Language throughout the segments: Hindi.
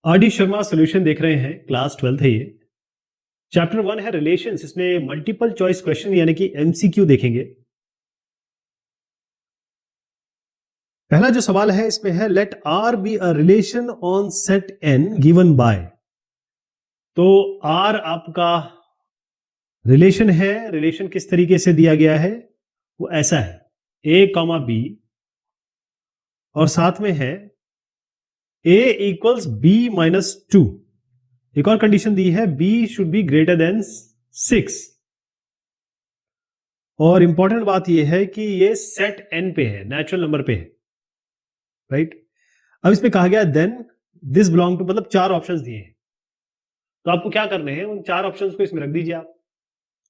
आर डी शर्मा सॉल्यूशन देख रहे हैं, क्लास 12th है ये। चैप्टर 1 है रिलेशंस, इसमें मल्टीपल चॉइस क्वेश्चन यानी कि एमसीक्यू देखेंगे। पहला जो सवाल है इसमें है let R be a relation on set N given by. तो आर आपका रिलेशन है, रिलेशन किस तरीके से दिया गया है वो ऐसा है ए कॉमा बी और साथ में है a इक्वल्स बी माइनस 2। एक और कंडीशन दी है b should be greater then 6। और इंपॉर्टेंट बात यह है कि ये सेट n पे है, नेचुरल नंबर पे है, राइट। अब इसमें कहा गया देन दिस बिलोंग टू, मतलब 4 ऑप्शंस दिए हैं। तो आपको क्या करने हैं, उन 4 ऑप्शंस को इसमें रख दीजिए। आप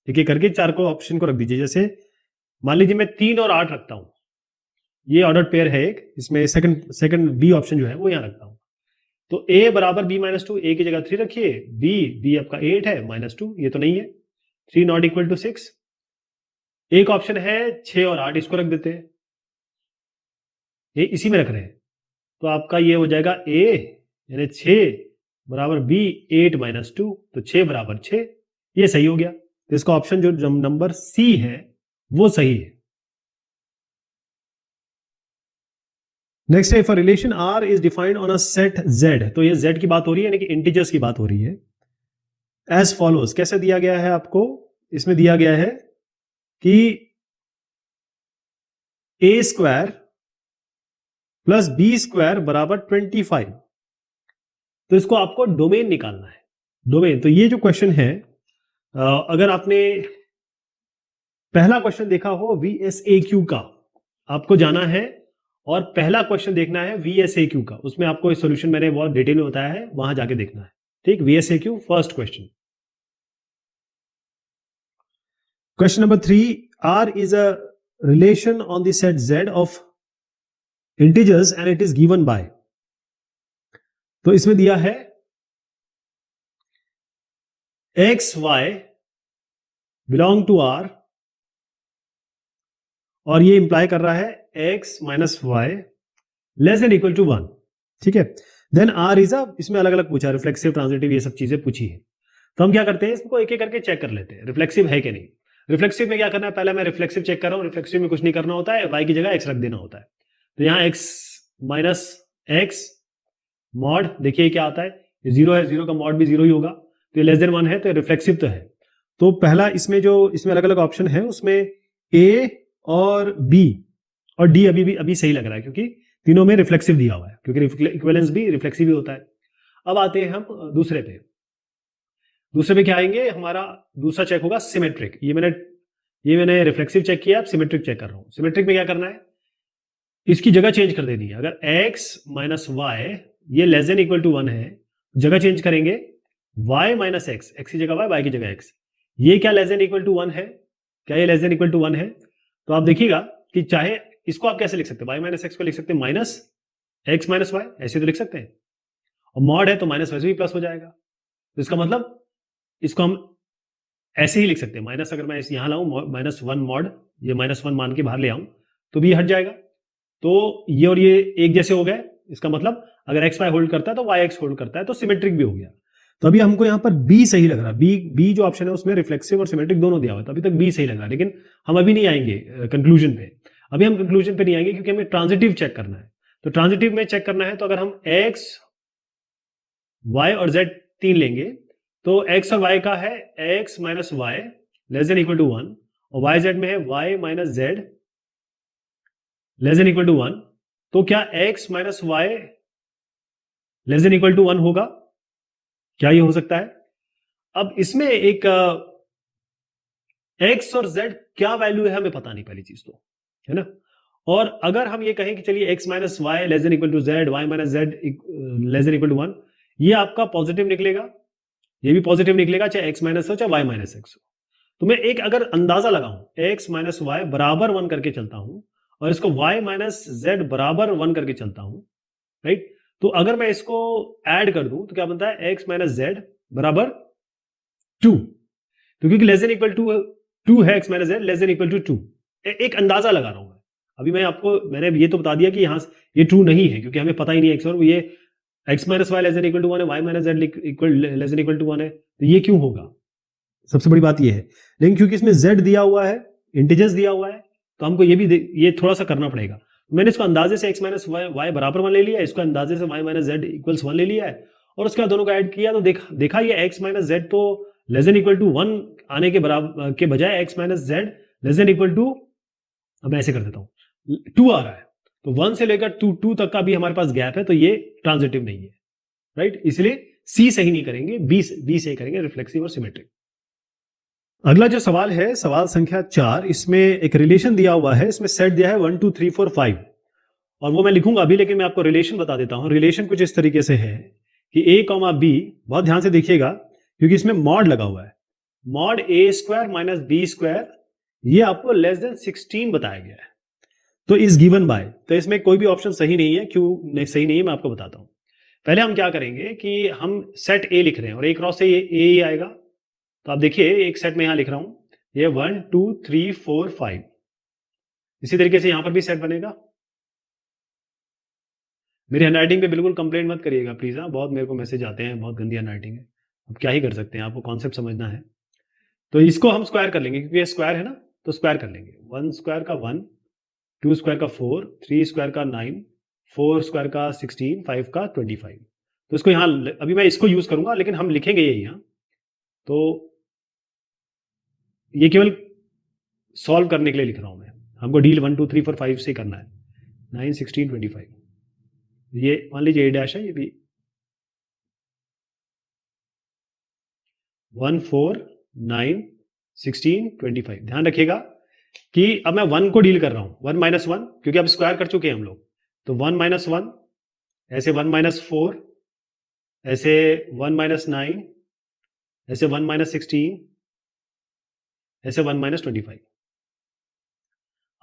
एक एक करके 4 को ऑप्शन को रख दीजिए। जैसे मान लीजिए मैं 3 और 8 रखता हूं, ये ऑर्डर पेयर है एक, इसमें सेकंड बी ऑप्शन जो है वो यहां रखता हूं। तो a बराबर b माइनस 2, a की जगह 3 रखिए, b आपका 8 है माइनस 2, ये तो नहीं है, 3 नॉट इक्वल टू 6। एक ऑप्शन है 6 और 8, इसको रख देते हैं, ये इसी में रख रहे हैं। तो आपका ये हो जाएगा a यानी 6 बराबर b 8 माइनस 2, तो 6 बराबर 6, ये सही हो गया। तो इसका ऑप्शन जो नंबर सी है वो सही है। नेक्स्ट है if a relation R is defined on a set Z. तो ये जेड की बात हो रही है, यानी कि इंटीजर्स की बात हो रही है। एज फॉलोज कैसे दिया गया है आपको, इसमें दिया गया है कि ए स्क्वायर प्लस बी स्क्वायर बराबर 25। तो इसको आपको डोमेन निकालना है, डोमेन। तो ये जो क्वेश्चन है, अगर आपने पहला क्वेश्चन देखा हो VSAQ का, आपको जाना है और पहला क्वेश्चन देखना है VSAQ का, उसमें आपको इस सॉल्यूशन मैंने बहुत डिटेल में बताया है, वहां जाके देखना है, ठीक। VSAQ first question. Question number 3, R is a relation on the set Z of integers and it is given by। तो इसमें दिया है x y belong to R और ये इंप्लाई कर रहा है x minus Y less than equal to 1, ठीक है। देन R इज अ, इसमें अलग अलग पूछा, रिफ्लेक्सिव, ट्रांजिटिव, ये सब चीजें पूछी है। तो हम क्या करते हैं, इसको एक एक करके चेक कर लेते हैं रिफ्लेक्सिव है कि नहीं। रिफ्लेक्सिव में क्या करना है, पहले मैं रिफ्लेक्सिव चेक कर रहा हूं। रिफ्लेक्सिव में कुछ नहीं करना होता है, y की जगह x रख देना होता है। तो यहां x माइनस x मॉड, देखिए क्या आता है, 0 है, 0 का मॉड भी 0 ही होगा, तो ये लेस देन 1 है, तो रिफ्लेक्सिव तो है। तो पहला इसमें जो इसमें अलग अलग ऑप्शन है, उसमें a और b और d अभी सही लग रहा है, क्योंकि तीनों में रिफ्लेक्सिव दिया हुआ है, क्योंकि इक्विवेलेंस भी रिफ्लेक्सिव ही होता है। अब आते हैं हम दूसरे पे क्या आएंगे, हमारा दूसरा चेक होगा सिमेट्रिक। ये मैंने रिफ्लेक्सिव चेक किया, अब सिमेट्रिक चेक कर रहा हूं। सिमेट्रिक में क्या करना है, इसकी जगह चेंज कर देनी है। अगर x माइनस वाई ये लेस देन इक्वल टू 1 है, जगह चेंज करेंगे, y माइनस एक्स, एक्स की जगह y की जगह x। ये क्या लेस देन इक्वल टू 1 है, क्या ये लेस देन इक्वल टू 1 है? तो आप देखिएगा कि चाहे इसको आप कैसे लिख सकते हैं, y माइनस एक्स को लिख सकते हैं माइनस एक्स माइनस वाई, ऐसे तो लिख सकते हैं। और मॉड है तो माइनस वैसे भी प्लस हो जाएगा। तो इसका मतलब इसको हम ऐसे ही लिख सकते हैं, माइनस अगर मैं यहां लाऊं माइनस 1 मॉड, ये माइनस 1 मान के बाहर ले आऊं तो भी हट जाएगा। तो ये और ये एक जैसे हो गए, इसका मतलब अगर एक्स वाई होल्ड करता है तो वाई एक्स होल्ड करता है, तो सिमेट्रिक भी हो गया। तो अभी हमको यहाँ पर बी सही लग रहा है, बी जो ऑप्शन है उसमें रिफ्लेक्सिव और सिमेट्रिक दोनों दिया हुआ है, तो अभी तक बी सही लग रहा है। लेकिन हम अभी नहीं आएंगे कंक्लूजन पे, अभी हम कंक्लूजन पे नहीं आएंगे, क्योंकि हमें ट्रांजिटिव चेक करना है। तो ट्रांजिटिव में चेक करना है, तो अगर हम एक्स वाई और जेड 3 लेंगे, तो एक्स और वाई का है X minus Y less than equal to 1, और वाई जेड में है Y minus Z less than equal to 1। तो क्या x minus Y less than equal to 1 होगा? क्या ये हो सकता है? अब इसमें एक x और z क्या वैल्यू है हमें पता नहीं, पहली चीज तो, है ना। और अगर हम ये कहें कि चलिए x minus Y less than equal to Z, Y minus Z less than equal to 1, ये आपका पॉजिटिव निकलेगा, ये भी पॉजिटिव निकलेगा, चाहे x माइनस हो चाहे y माइनस एक्स हो। तो मैं एक अगर अंदाजा लगाऊं, x माइनस वाई बराबर 1 करके चलता हूं और इसको y माइनस जेड बराबर 1 करके चलता हूं, राइट। तो अगर मैं इसको ऐड कर दूं तो क्या बनता है, x माइनस जेड बराबर 2। तो क्योंकि लेस देन इक्वल टू 2 है, x minus Z less than equal to 2, एक अंदाजा लगा रहा हूं मैं। अभी मैंने ये तो बता दिया कि यहां ये ट्रू नहीं है, क्योंकि हमें पता ही नहीं x और ये x minus Y less than equal to 1 है, y minus Z equal less than equal to 1 है, तो ये क्यों होगा? सबसे बड़ी बात ये है, लेकिन क्योंकि इसमें z दिया हुआ है, इंटीजर्स दिया हुआ है, तो हमको ये थोड़ा सा करना पड़ेगा। मैंने इसको अंदाजे से x माइनस वाई बराबर 1 ले लिया, इसको अंदाजे से y माइनस जेड इक्वल्स 1 ले लिया है, और उसके बाद दोनों को ऐड किया तो देखा ये x माइनस जेड तो लेस देन इक्वल टू 1 आने के बराबर के बजाय x minus Z less than equal to, अब मैं ऐसे कर देता हूं, 2 आ रहा है, तो 1 से लेकर 2 तक का भी हमारे पास गैप है, तो ये ट्रांजिटिव नहीं है, राइट? इसलिए सी सही नहीं करेंगे, बी सही करेंगे, रिफ्लेक्सिव और सिमेट्रिक। अगला जो सवाल है, सवाल संख्या 4, इसमें एक रिलेशन दिया हुआ है, इसमें सेट दिया है 1 2 3 4 5, और वो मैं लिखूंगा अभी, लेकिन मैं आपको रिलेशन बता देता हूं। रिलेशन कुछ इस तरीके से है कि a कॉमा बी, बहुत ध्यान से देखिएगा क्योंकि इसमें मॉड लगा हुआ है, मॉड ए स्क्वायर माइनस बी स्क्वायर, ये आपको लेस देन 16 बताया गया है, तो इज गिवन बाय, तो इसमें कोई भी ऑप्शन सही नहीं है। क्यों सही नहीं है मैं आपको बताता हूं। पहले हम क्या करेंगे कि हम सेट ए लिख रहे हैं और ए क्रॉस से ये ए ही आएगा, तो आप देखिए एक सेट में यहां लिख रहा हूं, ये 1 2 3 4 5, इसी तरीके से यहां पर भी सेट बनेगा। मेरी हैंडराइटिंग पे बिल्कुल कंप्लेंट मत करिएगा प्लीज, हाँ, बहुत मेरे को मैसेज आते हैं, बहुत गंदी हैंडराइटिंग है, अब क्या ही कर सकते हैं, आपको कॉन्सेप्ट समझना है। तो इसको हम स्क्वायर कर लेंगे, क्योंकि ये स्क्वायर है ना, तो स्क्वायर कर लेंगे। 1 स्क्वायर का 1, 2 स्क्वायर का 4, 3 स्क्वायर का 9, 4 स्क्वायर का 16, 5 का 25। तो इसको यहाँ अभी मैं इसको यूज करूंगा, लेकिन हम लिखेंगे ये यहाँ, तो ये केवल सॉल्व करने के लिए लिख रहा हूं मैं, हमको डील 1 2 3 4 5 से करना है। 9 16 25, ये मान लीजिए ए डैश है, ये भी 1 4 9 16 25। ध्यान रखिएगा कि अब मैं 1 को डील कर रहा हूं, 1 माइनस 1, क्योंकि अब स्क्वायर कर चुके हैं हम लोग, तो 1 माइनस 1, ऐसे 1 माइनस 4, ऐसे 1 माइनस 9, ऐसे 1 माइनस 16, ऐसे 1 माइनस 25।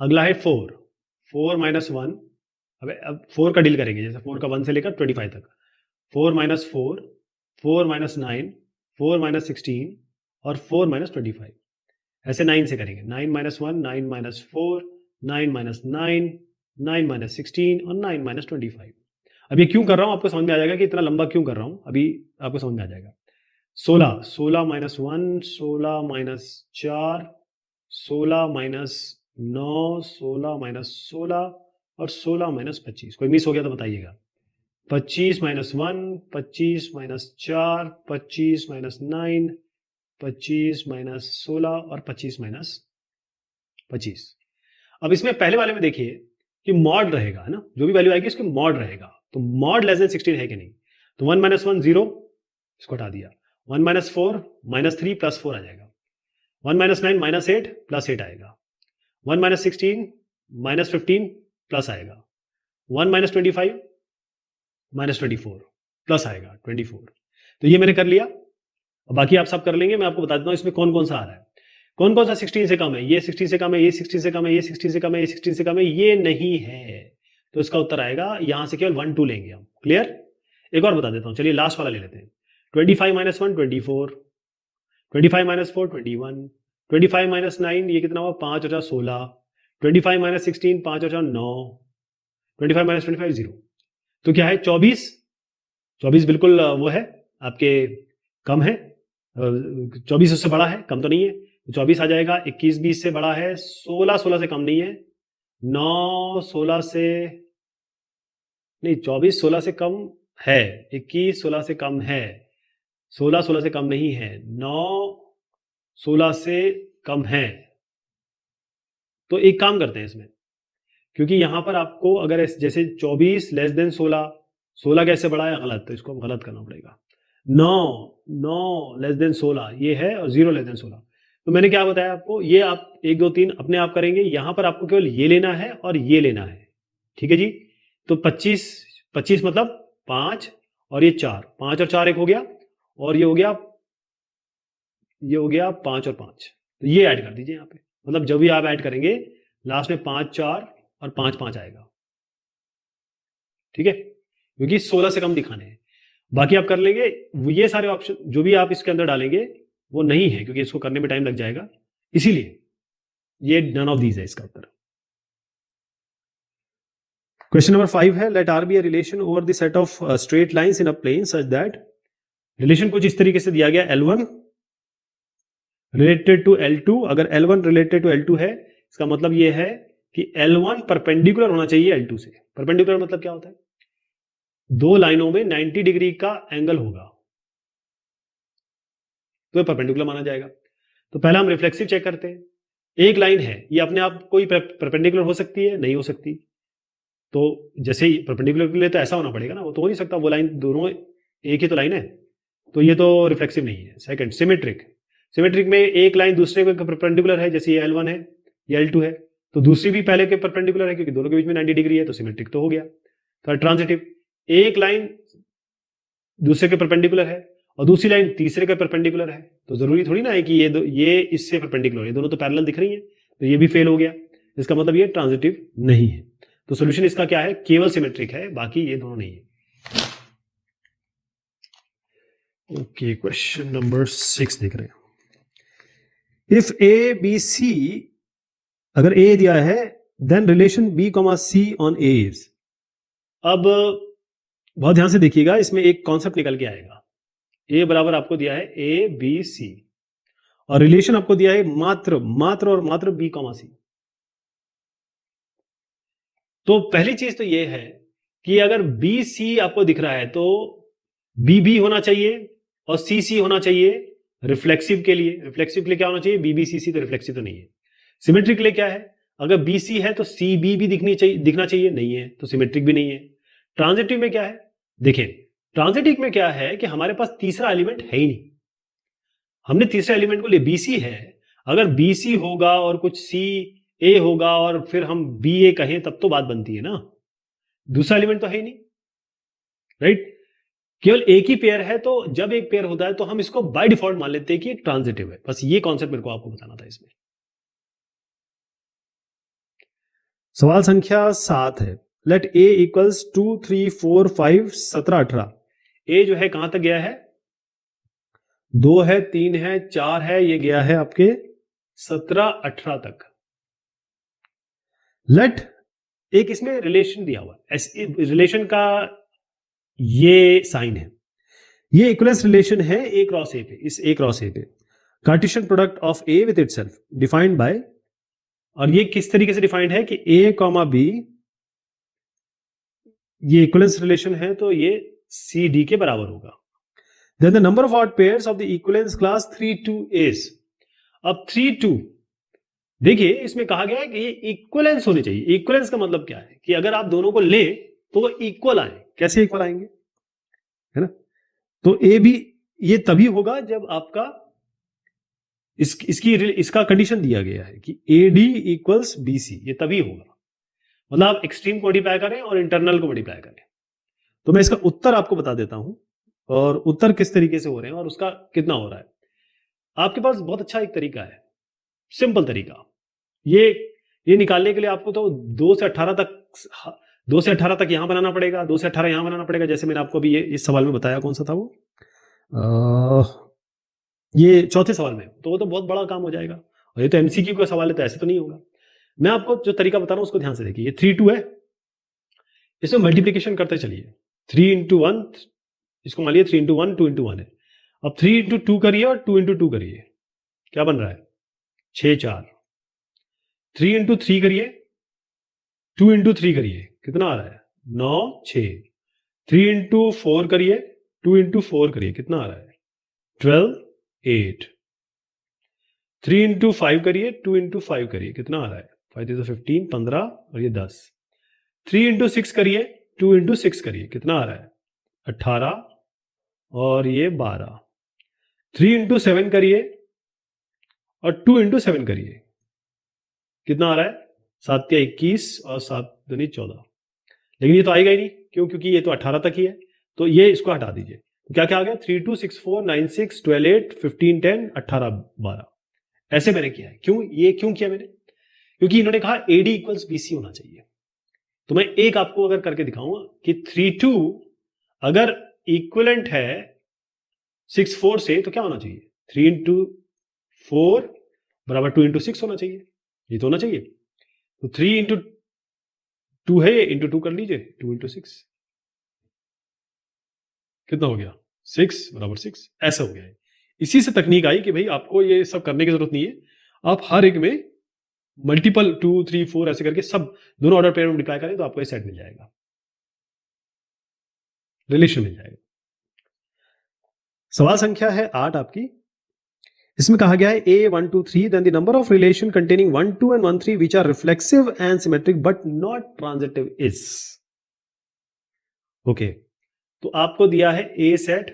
अगला है 4, 4 माइनस 1, अब 4 का डील करेंगे, जैसे 4 का 1 से लेकर 25 तक, 4 माइनस 4, 4 माइनस 9, 4 माइनस 16 और 4 माइनस 25, ऐसे 9 से करेंगे। 9 माइनस 1, 9 माइनस 4, 9 माइनस 9, 9 माइनस 16 और 9 माइनस 25। अब ये क्यों कर रहा हूं आपको समझ में आ जाएगा कि इतना लंबा क्यों कर रहा हूं, अभी आपको समझ में आ जाएगा। 16, 16 माइनस 1, 16 माइनस 4, 16 माइनस 9, 16 माइनस 16 और 16 माइनस 25। कोई मिस हो गया तो बताइएगा। 25 माइनस 1, 25 माइनस 4, 25 माइनस 9, 25 माइनस 16 और 25 माइनस 25। अब इसमें पहले वाले में देखिए कि मॉड रहेगा, है ना, जो भी वैल्यू आएगी इसके मॉड रहेगा, तो मॉड लेस देन 16 है कि नहीं, तो 1 माइनस 1 0, इसको हटा दिया। 1 माइनस 4 माइनस 3 प्लस 4 आ जाएगा। 1 माइनस 9 माइनस 8 प्लस 8 आएगा। 1 माइनस 16 माइनस 15 प्लस आएगा। 1 माइनस 25 माइनस 24 प्लस आएगा 24। तो ये मैंने कर लिया, बाकी आप सब कर लेंगे। मैं आपको बता देता हूं इसमें कौन कौन सा आ रहा है, कौन कौन सा 16 से कम है, ये 16 से कम है, ये 16 से कम है, ये 16 से कम है, ये 16 से कम है, ये नहीं है, तो इसका उत्तर आएगा यहां से केवल 1 2 लेंगे हम। क्लियर? एक और बता देता हूं, चलिए लास्ट वाला ले लेते हैं। 25 माइनस 1 24, 25 माइनस 4 21, 25 माइनस 9 ये कितना हुआ 5 और 16, 25 माइनस 16 5 और 9, 25 माइनस 25 0, तो क्या है 24। 24 बिल्कुल वो है आपके कम है, 24 उससे बड़ा है, कम तो नहीं है, 24 आ जाएगा। 21 20 से बड़ा है, 16 16 से कम नहीं है, 9 16 से नहीं, 24 16 से कम है, 21 16 से कम है, 16 16 से कम नहीं है, 9 16 से कम है। तो एक काम करते हैं इसमें, क्योंकि यहां पर आपको अगर जैसे 24 लेस देन 16, 16 कैसे बड़ा है गलत, तो इसको गलत करना पड़ेगा। 9 लेस देन 16 ये है, और 0 लेस देन 16। तो मैंने क्या बताया आपको, ये आप 1 2 3 अपने आप करेंगे, यहां पर आपको केवल ये लेना है और ये लेना है, ठीक है जी। तो 25 मतलब 5 और ये 4, 5 और 4 एक हो गया, और ये हो गया 5 और 5, तो ये ऐड कर दीजिए यहाँ पे, मतलब जब भी आप ऐड करेंगे लास्ट में 5 4 और 5 5 आएगा, ठीक है, क्योंकि 16 से कम दिखाने हैं। बाकी आप कर लेंगे, ये सारे ऑप्शन जो भी आप इसके अंदर डालेंगे वो नहीं है, क्योंकि इसको करने में टाइम लग जाएगा, इसीलिए ये नन ऑफ दीज है इसका उत्तर। क्वेश्चन नंबर 5 है let R be a relation over the set of straight lines in a plane such that relation कुछ इस तरीके से दिया गया L1 रिलेटेड टू L2। अगर L1 रिलेटेड टू L2 है इसका मतलब ये है कि L1 परपेंडिकुलर होना चाहिए L2 से। परपेंडिकुलर मतलब क्या होता है? दो लाइनों में 90 डिग्री का एंगल होगा तो परपेंडिकुलर माना जाएगा। तो पहला हम रिफ्लेक्सिव चेक करते हैं। एक लाइन है, ये अपने आप कोई परपेंडिकुलर हो सकती है? नहीं हो सकती। तो जैसे ही परपेंडिकुलर के लिए तो ऐसा होना पड़ेगा ना, वो तो हो नहीं सकता, वो लाइन दोनों एक ही तो लाइन है, तो ये तो रिफ्लेक्सिव नहीं है। Second symmetric. सिमेट्रिक में एक लाइन दूसरे के परपेंडिकुलर है, जैसे ये L1 है, ये L2 है, तो दूसरी भी पहले के परपेंडिकुलर है क्योंकि दोनों के बीच में 90 डिग्री है, तो सिमेट्रिक तो हो गया। थर्ड ट्रांजिटिव, एक लाइन दूसरे के परपेंडिकुलर है और दूसरी लाइन तीसरे के परपेंडिकुलर है, तो जरूरी थोड़ी ना है कि ये इससे परपेंडिकुलर है, दोनों तो पैरेलल दिख रही है, तो ये भी फेल हो गया। इसका मतलब ये ट्रांजिटिव नहीं है। तो सॉल्यूशन इसका क्या है? केवल सिमेट्रिक है, बाकी ये दोनों नहीं है। ओके, क्वेश्चन नंबर 6 देख रहे हैं। इफ ए बी सी, अगर ए दिया है then relation B comma C on A is. अब बहुत ध्यान से देखिएगा, इसमें एक कॉन्सेप्ट निकल के आएगा। ए बराबर आपको दिया है ए बी सी और रिलेशन आपको दिया है मात्र मात्र और मात्र बी कॉमा सी। तो पहली चीज तो ये है कि अगर बी सी आपको दिख रहा है तो बी बी होना चाहिए और सी सी होना चाहिए रिफ्लेक्सिव के लिए। रिफ्लेक्सिव के लिए क्या होना चाहिए? बी बी सी सी, तो रिफ्लेक्सिव तो नहीं है। सिमेट्रिक के लिए क्या है? अगर बी सी है तो सी बी भी दिखना चाहिए, नहीं है तो सिमेट्रिक भी नहीं है। ट्रांजिटिव में क्या है? देखें, ट्रांजिटिव में क्या है कि हमारे पास तीसरा एलिमेंट है ही नहीं। हमने तीसरे एलिमेंट को लिए बी सी है, अगर बी सी होगा और कुछ सी ए होगा और फिर हम बी ए कहें तब तो बात बनती है ना। दूसरा एलिमेंट तो है ही नहीं, राइट? केवल एक ही पेयर है, तो जब एक पेयर होता है तो हम इसको बाय डिफॉल्ट मान लेते हैं कि ट्रांजिटिव है। बस ये कॉन्सेप्ट मेरे को आपको बताना था इसमें। सवाल संख्या 7 है लेट ए इक्वल्स 2 3 4 5 17 18। ए जो है कहां तक गया है? 2 है, 3 है, 4 है, ये गया है आपके 17 18 तक। लेट, एक इसमें रिलेशन दिया हुआ है, रिलेशन का ये साइन है, ये इक्विवेलेंस रिलेशन है ए क्रॉस ए पे। इस ए क्रॉस ए पे Cartesian product of A with itself defined by, और ये किस तरीके से डिफाइंड है कि ए कॉमा बी, ये इक्विवेलेंस रिलेशन है तो ये सी डी के बराबर होगा। Then the number of odd pairs of the equivalence class 3 2 is. अब 3 2, देखिए इसमें कहा गया है कि ये इक्विवेलेंस होने चाहिए। इक्विवेलेंस का मतलब क्या है कि अगर आप दोनों को ले तो वो इक्वल आए। कैसे इक्वल आएंगे, है ना? तो ए बी ये तभी होगा जब आपका इसका कंडीशन दिया गया है कि A D equals B C, ये तभी होगा। मतलब आप एक्सट्रीम को मल्टीप्लाई करें और इंटरनल को मल्टीप्लाई करें। तो मैं इसका उत्तर आपको बता देता हूं और उत्तर किस तरीके से हो रहे हैं और उसका कितना हो रहा है। आपके पास बहुत अच्छा एक तरीका है, सिंपल तरीका। ये निकालने के लिए आपको तो 2 से 18 तक यहां बनाना पड़ेगा, 2 से 18 यहां बनाना पड़ेगा। जैसे मैंने आपको अभी इस सवाल में बताया, कौन सा था वो, ये चौथे सवाल में, तो वो तो बहुत बड़ा काम हो जाएगा। और ये तो एमसीक्यू का सवाल है तो ऐसे तो नहीं होगा। मैं आपको जो तरीका बता रहा हूं उसको ध्यान से देखिए। ये 3 2 है, इसमें मल्टीप्लीकेशन करते चलिए। 3 इंटू 1, इसको मान लिया 3 इंटू 1 2 इंटू 1 है। अब 3 इंटू 2 करिए और 2 इंटू 2 करिए, क्या बन रहा है? 6 4। 3 इंटू 3 करिए, 2 इंटू 3 करिए, कितना आ रहा है? 9 6। 3 इंटू 4 करिए, 2 इंटू 4 करिए, कितना आ रहा है? 12 8। 3 इंटू 5 करिए, 2 इंटू 5 करिए, कितना आ रहा है? 5 तो 15 15 और ये 10। 3 इंटू 6 करिए, 2 इंटू 6 करिए, कितना आ रहा है? 18 और ये 12। 3 इंटू 7 करिए और 2 इंटू 7 करिए, कितना आ रहा है? 7 या 21 और 7 दूनी 14। लेकिन ये तो आएगा ही नहीं, क्यों? क्योंकि ये तो 18 तक ही है, तो ये इसको हटा दीजिए। तो क्या क्या आ गया? 3 2 6 4 9 6 12 8 15 10 18 12। ऐसे मैंने किया है। क्यों किया मैंने? क्योंकि इन्होंने कहा एडी इक्वल्स बीसी होना चाहिए। तो मैं एक आपको अगर करके दिखाऊंगा कि 3 2 अगर इक्विवेलेंट है 6 4 से, तो क्या होना चाहिए? 3 इंटू 4 बराबर 2 इंटू 6 होना चाहिए। ये तो होना चाहिए। तो 3 इंटू 2 है, इंटू 2 कर लीजिए, 2 इंटू 6 कितना हो गया, 6 बराबर 6, ऐसा हो गया है। इसी से तकनीक आई कि भाई आपको ये सब करने की जरूरत नहीं है, आप हर एक में मल्टीपल 2 3 4 ऐसे करके सब दोनों ऑर्डर पेयर में मल्टीप्लाई करें तो आपको ये सेट मिल जाएगा, रिलेशन मिल जाएगा। सवाल संख्या है 8 आपकी। इसमें कहा गया है A1 2 3 then the number of relation containing 1 2 and 1 3 which are reflexive and symmetric but not transitive is. Okay, तो आपको दिया है A सेट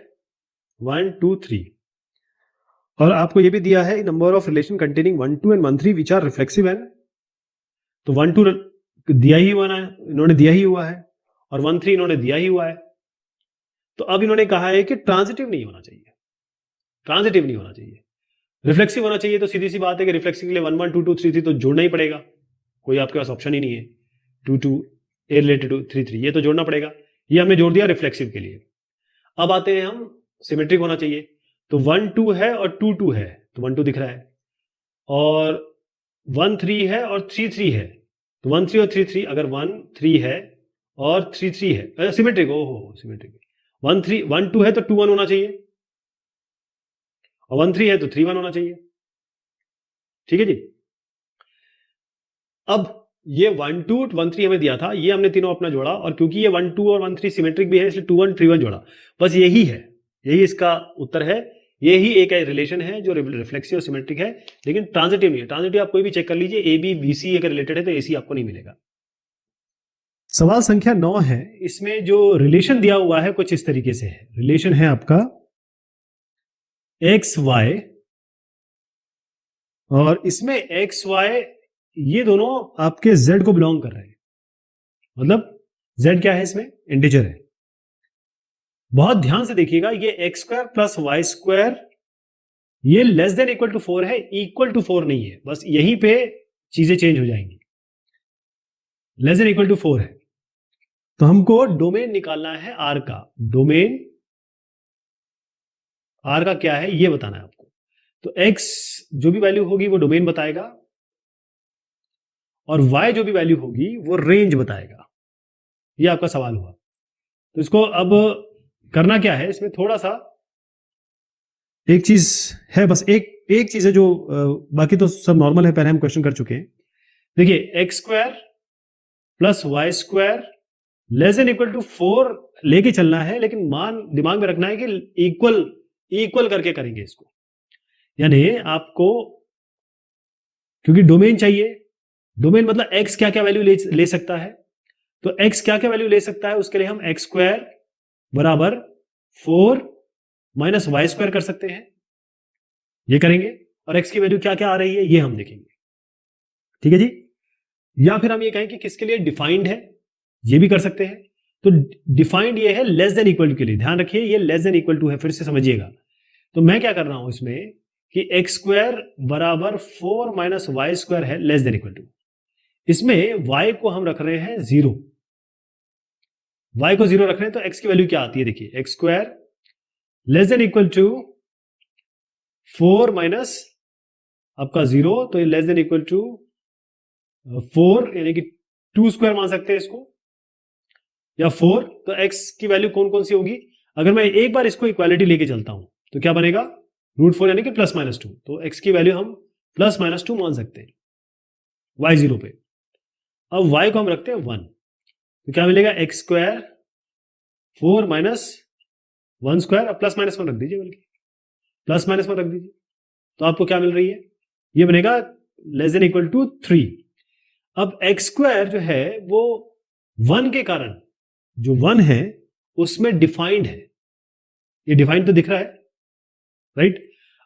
1 2 3 और आपको ये भी दिया है number of relation containing 1 2 and 1 3 which are reflexive and, तो 1 2 दिया ही हुआ है, इन्होंने दिया ही हुआ है, और 1 3 इन्होंने दिया ही हुआ है। तो अब इन्होंने कहा है कि ट्रांजिटिव नहीं होना चाहिए, ट्रांजिटिव नहीं होना चाहिए, रिफ्लेक्सिव होना चाहिए। तो सीधी सी बात है कि रिफ्लेक्सिव के लिए 1 1 2 2 3 3 तो जोड़ना ही पड़ेगा, कोई आपके पास ऑप्शन ही नहीं है। 2 2 ए रिलेटेड टू 3 3 ये तो जोड़ना पड़ेगा, ये हमने जोड़ दिया रिफ्लेक्सिव के लिए। अब आते हैं हम सिमेट्रिक होना चाहिए, तो 1 2 है और 2 2 है, तो 1 2 दिख रहा है, और 1 3 है और 3 3 है, तो 1 3 और 3 3 अगर 1 3 है और 3 3 है सिमेट्रिक, ओहो सिमेट्रिक। 1 3 1 2 है तो 2 1 होना चाहिए, और 1 3 है तो 3 1 होना चाहिए, ठीक है जी। अब ये 1 2 1 3 हमें दिया था, ये हमने तीनों अपना जोड़ा, और क्योंकि ये 1 2 और 1 3 सिमेट्रिक भी है इसलिए 2 1 3 1 जोड़ा, बस यही है, यही इसका उत्तर है। यही एक रिलेशन है जो रिफ्लेक्सिव और सिमेट्रिक है, लेकिन ट्रांजिटिव नहीं है। ट्रांजिटिव आप कोई भी चेक कर लीजिए, ए बी बी सी अगर रिलेटेड है तो AC आपको नहीं मिलेगा। सवाल संख्या 9 है, इसमें जो रिलेशन दिया हुआ है कुछ इस तरीके से है। रिलेशन है आपका एक्स वाई, और इसमें एक्स वाई ये दोनों आपके z को बिलोंग कर रहे हैं, मतलब z क्या है इसमें, इंटीजर है। बहुत ध्यान से देखिएगा, ये X square plus Y square ये लेस देन इक्वल टू 4 है, इक्वल टू 4 नहीं है, बस यहीं पे चीजें चेंज हो जाएंगी। लेस देन इक्वल टू 4 है, तो हमको डोमेन निकालना है r का, डोमेन r का क्या है ये बताना है आपको। तो x जो भी वैल्यू होगी वो डोमेन बताएगा, और y जो भी वैल्यू होगी वो रेंज बताएगा। ये आपका सवाल हुआ। तो इसको अब करना क्या है, इसमें थोड़ा सा एक चीज है, बस एक चीज है जो बाकी तो सब नॉर्मल है, पहले हम क्वेश्चन कर चुके हैं। देखिए X square plus Y square less than equal to 4 लेके चलना है, लेकिन मान दिमाग में रखना है कि इक्वल करके करेंगे इसको, यानी आपको क्योंकि डोमेन चाहिए, डोमेन मतलब एक्स क्या क्या वैल्यू ले सकता है, तो एक्स क्या क्या वैल्यू ले सकता है उसके लिए हम एक्स स्क्वायर बराबर 4 माइनस वाई स्क्वायर कर सकते हैं, ये करेंगे, और एक्स की वैल्यू क्या क्या आ रही है ये हम देखेंगे, ठीक है जी। या फिर हम ये कहें कि किसके लिए डिफाइंड है, ये भी कर सकते हैं। तो डिफाइंड ये है लेस देन इक्वल टू के लिए, ध्यान रखिए ये लेस देन इक्वल टू है, फिर से समझिएगा। तो मैं क्या कर रहा हूं इसमें कि एक्स स्क्वायर बराबर 4 माइनस वाई स्क्वायर है लेस देन इक्वल टू, इसमें y को हम रख रहे हैं 0, y को 0 रख रहे हैं, तो x की वैल्यू क्या आती है, देखिए X square less than equal to 4 minus आपका 0, तो ये लेस देन इक्वल टू 4 यानी कि 2 स्क्वायर मान सकते हैं इसको, या 4। तो x की वैल्यू कौन कौन सी होगी, अगर मैं एक बार इसको इक्वालिटी लेके चलता हूं तो क्या बनेगा, √4 यानी कि प्लस माइनस 2, तो x की वैल्यू हम प्लस माइनस 2 मान सकते हैं y 0 पे। अब y को हम रखते हैं 1, तो क्या मिलेगा एक्स स्क्वायर 4 माइनस 1 स्क्वायर, अब प्लस माइनस 1 रख दीजिए, बल्कि प्लस माइनस 1 रख दीजिए, तो आपको क्या मिल रही है, ये बनेगा लेस देन इक्वल टू 3। अब एक्स स्क्वायर जो है वो 1 के कारण, जो 1 है उसमें डिफाइंड है, ये डिफाइंड तो दिख रहा है राइट।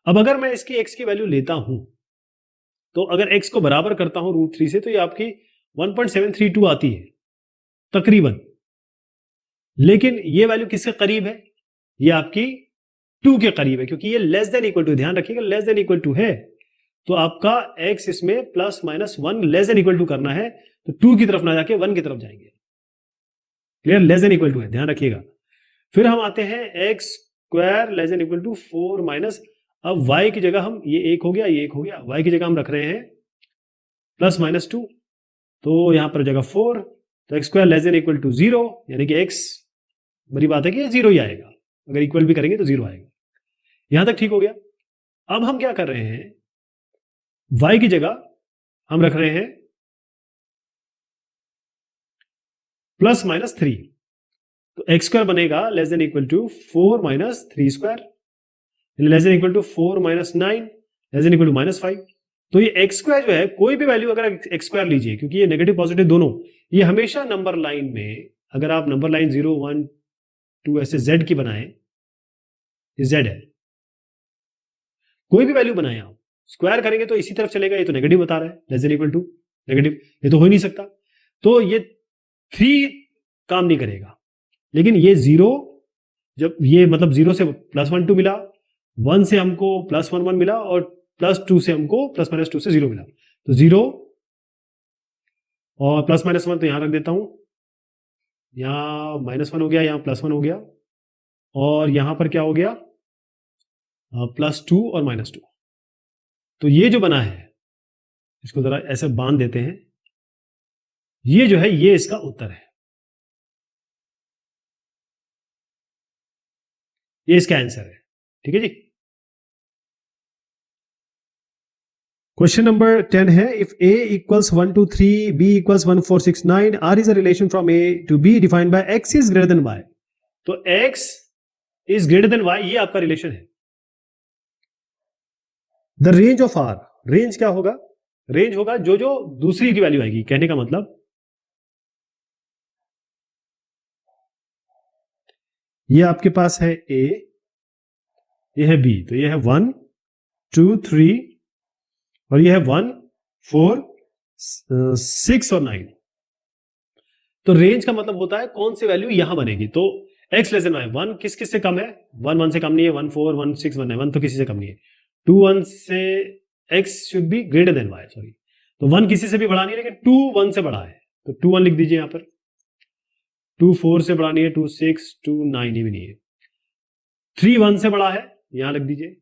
अब अगर मैं इसकी x की वैल्यू लेता हूं, तो अगर x को बराबर करता हूं √3 से, तो ये आपकी 1.732 आती है तकरीबन, लेकिन ये वैल्यू किसके करीब है, ये आपकी 2 के करीब है, क्योंकि ये लेस देन इक्वल टू, ध्यान रखिएगा लेस देन इक्वल टू है, तो आपका x इसमें plus minus 1 less than equal to करना है, तो 2 की तरफ ना जाके 1 की तरफ जाएंगे, clear, less than equal to है, ध्यान रखिएगा। फिर हम आते हैं X square less than equal to 4 minus, अब y की जगह हम ये 1 हो गया, ये 1 हो गया, y की जगह हम रख रहे हैं प्लस माइनस 2, तो यहां पर जगह 4, तो X square less than equal to 0, यानी कि एक्स, बड़ी बात है कि ये 0 ही आएगा, अगर इक्वल भी करेंगे तो 0 आएगा। यहां तक ठीक हो गया। अब हम क्या कर रहे हैं, y की जगह हम रख रहे हैं प्लस माइनस 3, तो एक्स स्क्वायर बनेगा less than equal to 4 minus 3 square, less than equal to 4 minus 9, less than equal to minus 5। तो ये एक्स स्क्वायर जो है, कोई भी वैल्यू अगर एक्स स्क्वायर लीजिए, क्योंकि ये नेगेटिव पॉजिटिव दोनों, ये हमेशा नंबर लाइन में, अगर आप नंबर लाइन 0 1 2 ऐसे जेड की बनाए, ये जेड है, कोई भी वैल्यू बनाए आप, स्क्वायर करेंगे तो इसी तरफ चलेगा, ये तो नेगेटिव बता रहा है, less than equal to negative, ये तो हो ही नहीं सकता। तो ये 3 काम नहीं करेगा, लेकिन ये 0, जब ये मतलब 0 से प्लस 1 2 मिला, 1 से हमको प्लस 1 1 मिला, और प्लस 2 से हमको प्लस माइनस 2 से 0 मिला, तो 0 और प्लस माइनस 1 तो यहां रख देता हूं, यहां माइनस 1 हो गया, यहां प्लस 1 हो गया, और यहां पर क्या हो गया, प्लस 2 और माइनस 2। तो ये जो बना है, इसको जरा ऐसे बांध देते हैं, ये जो है ये इसका उत्तर है, ये इसका आंसर है। ठीक है जी। क्वेश्चन नंबर 10 है, if a equals 1 2 3, b equals 1 4 6 9, r is a relation from a to b defined by x is greater than y। तो x is greater than y, ये आपका रिलेशन है। The range of r, range क्या होगा, रेंज होगा जो जो दूसरी की वैल्यू आएगी, कहने का मतलब ये आपके पास है a, ये है b, तो ये है 1 2 3, और ये है 1 4 6 और 9। तो रेंज का मतलब होता है कौन सी वैल्यू यहां बनेगी। तो x लेस देन y, 1 किस किस से कम है, 1 1 से कम नहीं है, 1 4 1 6 1 9, 1 तो किसी से कम नहीं है, 2 1 से x should be greater than y, sorry, तो 1 किसी से भी बड़ा नहीं है, लेकिन 2 1 से बड़ा है, तो 2 1 लिख दीजिए यहां पर, 2 4 से बड़ा नहीं है, 2 6 2 9 ही भी नहीं है, 3 1 से बड़ा है, यहां लिख दीजिए,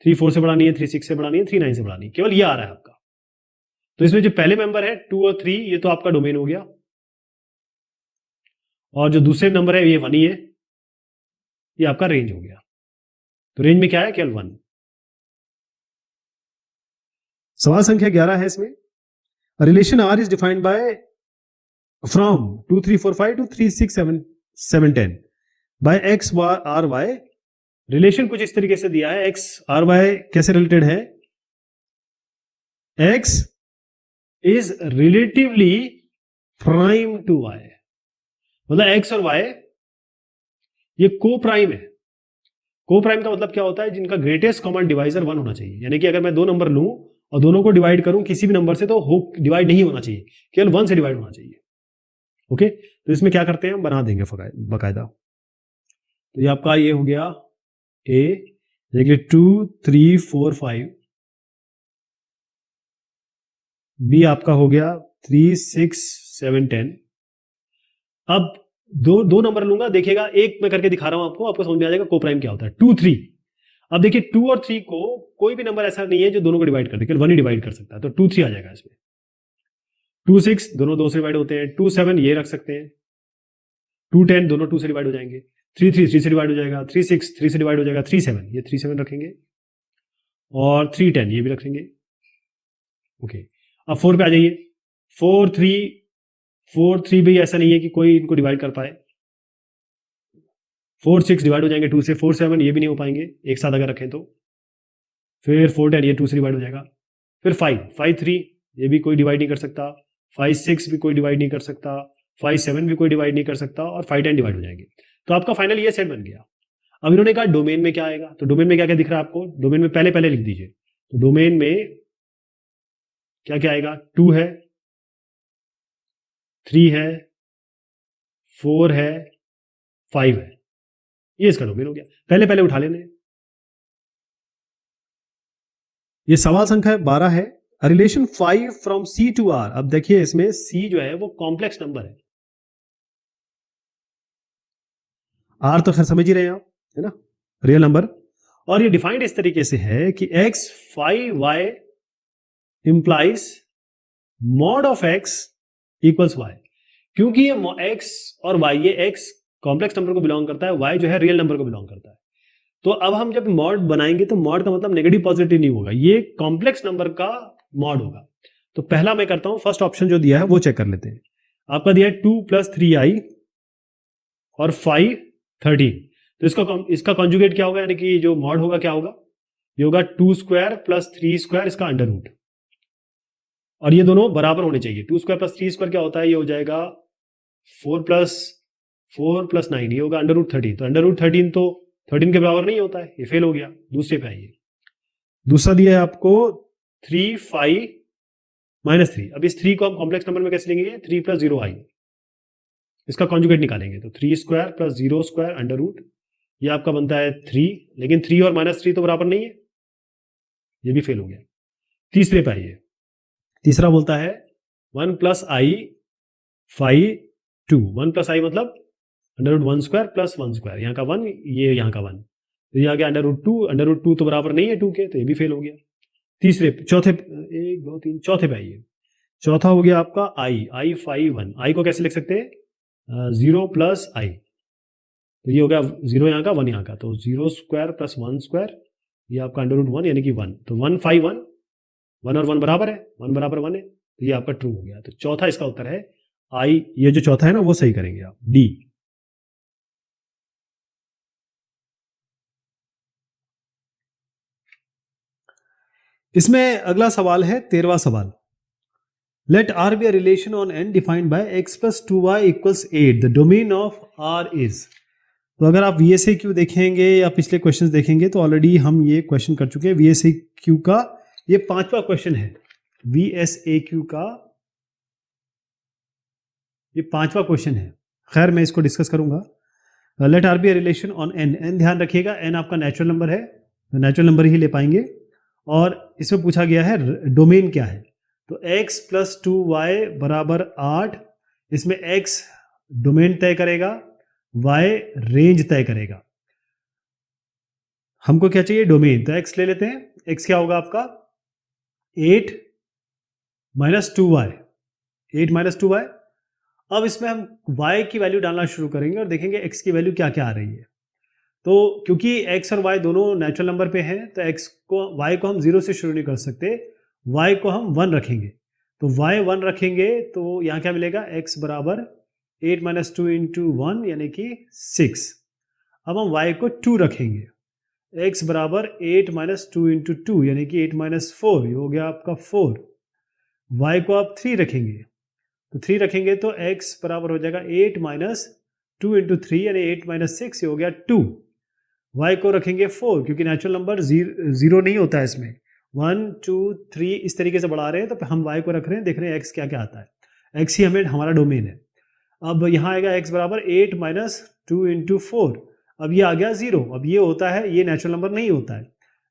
3 4 से बड़ा नहीं है, 3 6 से बड़ा नहीं है, 3 9 से बड़ा नहीं, केवल ये आ रहा है आपका। तो इसमें जो पहले मेंबर है 2 और 3, ये तो आपका डोमेन हो गया, और जो दूसरे नंबर है ये 1 ही है, ये आपका रेंज हो गया। तो रेंज में क्या है, केवल 1। सवाल संख्या 11 है इसमें, relation R is defined by from 2 3 4 5 to 3 6 7 7 10 by X R Y. Relation कुछ इस तरीके से दिया है, एक्स आर वाई कैसे रिलेटेड है, X is relatively prime to Y, मतलब एक्स और वाई ये को प्राइम है। को प्राइम का मतलब क्या होता है, जिनका ग्रेटेस्ट कॉमन डिवाइजर 1 होना चाहिए, यानी कि अगर मैं 2 नंबर लूं और दोनों को डिवाइड करूं किसी भी नंबर से, तो हो डिवाइड नहीं होना चाहिए, केवल 1 से डिवाइड होना चाहिए। ओके, तो इसमें क्या करते हैं, हम बना देंगे बकायदा। तो ये आपका ये हो गया ए, देखिए 2 3 4 5, बी आपका हो गया 3 6 7 10। अब दो नंबर लूंगा, देखिएगा एक मैं करके दिखा रहा हूं आपको समझ में आ जाएगा को प्राइम क्या होता है। 2 3, अब देखिए 2 और 3 को कोई भी नंबर ऐसा नहीं है जो दोनों को डिवाइड कर दे, केवल 1 ही डिवाइड कर सकता है, तो 2 3 आ जाएगा इसमें। 2 6 दोनों 2 से डिवाइड होते हैं, 2 7 ये रख सकते हैं, 2 10 दोनों 2 से डिवाइड हो जाएंगे, 3 3 3 से डिवाइड हो जाएगा, 3 6 3 से डिवाइड हो जाएगा, 3 7 ये 3 7 रखेंगे, और 3 10 ये भी रखेंगे। ओके, अब 4 पे आ जाइए, 4 3 भी ऐसा नहीं है कि कोई इनको डिवाइड कर पाए, 4 6 डिवाइड हो जाएंगे 2 से, 4 7 ये भी नहीं हो पाएंगे एक साथ अगर रखें तो, फिर 4 10 ये 2 से डिवाइड हो जाएगा, फिर 5 3 ये भी कोई डिवाइड नहीं कर सकता, 5 6 भी कोई डिवाइड नहीं कर सकता, 5 7 भी कोई डिवाइड नहीं कर सकता, और 5 10 डिवाइड हो जाएंगे। तो आपका फाइनल ये सेट बन गया। अब इन्होंने कहा डोमेन में क्या आएगा, तो डोमेन में क्या क्या दिख रहा है आपको, डोमेन में पहले लिख दीजिए। तो डोमेन में क्या क्या आएगा, 2 है, 3 है, 4 है, 5 है, ये इसका डोमेन हो गया। पहले उठा लेने। ये सवाल संख्या 12 है, relation 5 from C to R. अब देखिए इसमें सी जो है वो कॉम्प्लेक्स नंबर है, आर तो खैर समझ ही रहे हैं आप, है ना, रियल नंबर। और ये डिफाइंड इस तरीके से है कि x 5y implies mod of x equals y, क्योंकि ये x और y, ये x कॉम्प्लेक्स नंबर को बिलोंग करता है, y जो है रियल नंबर को बिलोंग करता है। तो अब हम जब मॉड बनाएंगे तो मॉड का मतलब नेगेटिव पॉजिटिव नहीं होगा, ये कॉम्प्लेक्स नंबर का मॉड होगा। तो पहला मैं करता हूं, फर्स्ट ऑप्शन जो दिया है वो चेक कर लेते हैं। आपका दिया है 2 + 3i और 5 13। तो इसका कॉन्जुगेट क्या होगा, यानी कि जो मॉड होगा क्या होगा, ये होगा 2² + 3² इसका अंडर रूट, और ये दोनों बराबर होने चाहिए। 2² + 3² क्या होता है, ये हो जाएगा 4 + 9, ये होगा अंडर रूट 13। तो अंडर रूट 13 तो 13 के बराबर नहीं होता है, ये फेल हो गया। दूसरे पे आइए, दूसरा दिया है आपको 3 5 -3। अब इस 3 को हम कॉम्प्लेक्स नंबर में कैसे लेंगे, 3 + 0i, इसका कॉन्जुगेट निकालेंगे। तो 3² + 0² अंडर रूट, ये आपका बनता है 3, लेकिन 3 और -3 तो बराबर नहीं है, ये भी फेल हो गया। तीसरे पे आइए, तीसरा बोलता है 1 + i 5 2। 1 + i मतलब अंडर रूट 1² + 1², यहाँ का 1, ये यहाँ का 1, तो ये आ गया अंडर रूट 2। अंडर रूट 2 तो बराबर नहीं है 2 के, तो ये भी फेल हो गया। चौथे 1 2 3 चौथे पे आइए, चौथा हो गया आपका i 5 1। i को कैसे लिख सकते हैं, 0 + i, तो ये हो गया 0 यहाँ का 1 यहाँ का, तो 0² + 1², ये आपका अंडर रूट 1 यानी कि 1। तो 1 5 1, 1 और 1 बराबर है, 1 बराबर 1 है, तो ये आपका ट्रू हो गया। तो चौथा इसका उत्तर है i, ये जो चौथा है ना वो सही करेंगे आप, डी। इसमें अगला सवाल है 13वां सवाल। Let r be a relation on n defined by x + 2y = 8. The domain of r is। तो अगर आप VSAQ देखेंगे या पिछले क्वेश्चंस देखेंगे तो ऑलरेडी हम ये क्वेश्चन कर चुके हैं। VSAQ का ये 5वां क्वेश्चन है, VSAQ का ये 5वां क्वेश्चन है। खैर मैं इसको डिस्कस करूंगा। Let R be a relation on N. N ध्यान रखिएगा, एन आपका नेचुरल नंबर है, तो नेचुरल नंबर ही ले पाएंगे। और इसमें पूछा गया है डोमेन क्या है, तो x + 2y = 8। इसमें x डोमेन तय करेगा, y रेंज तय करेगा। हमको क्या चाहिए, डोमेन, तो x ले लेते हैं। x क्या होगा आपका 8 - 2y, 8 - 2y। अब इसमें हम y की वैल्यू डालना शुरू करेंगे और देखेंगे x की वैल्यू क्या क्या आ रही है। तो क्योंकि x और y दोनों नेचुरल नंबर पे हैं, तो y को हम 0 से शुरू नहीं कर सकते, y को हम 1 रखेंगे। तो y 1 रखेंगे तो यहाँ क्या मिलेगा, x = 8 - 2 × 1 यानी कि 6। अब हम y को 2 रखेंगे, x = 8 - 2 × 2 यानी कि 8 - 4, ये हो गया आपका 4। y को आप 3 रखेंगे, तो 3 रखेंगे तो x बराबर हो जाएगा 8 - 2 × 3 यानी 8 - 6, ये हो गया 2। y को रखेंगे 4, क्योंकि नेचुरल नंबर 0 नहीं होता है इसमें, 1 2 3 इस तरीके से बढ़ा रहे हैं, तो हम y को रख रहे हैं, देख रहे हैं x क्या क्या आता है। x ही हमें हमारा डोमेन है। अब यहाँ आएगा x = 8 - 2 × 4। अब ये आ गया 0। अब ये होता है, ये नेचुरल नंबर नहीं होता है,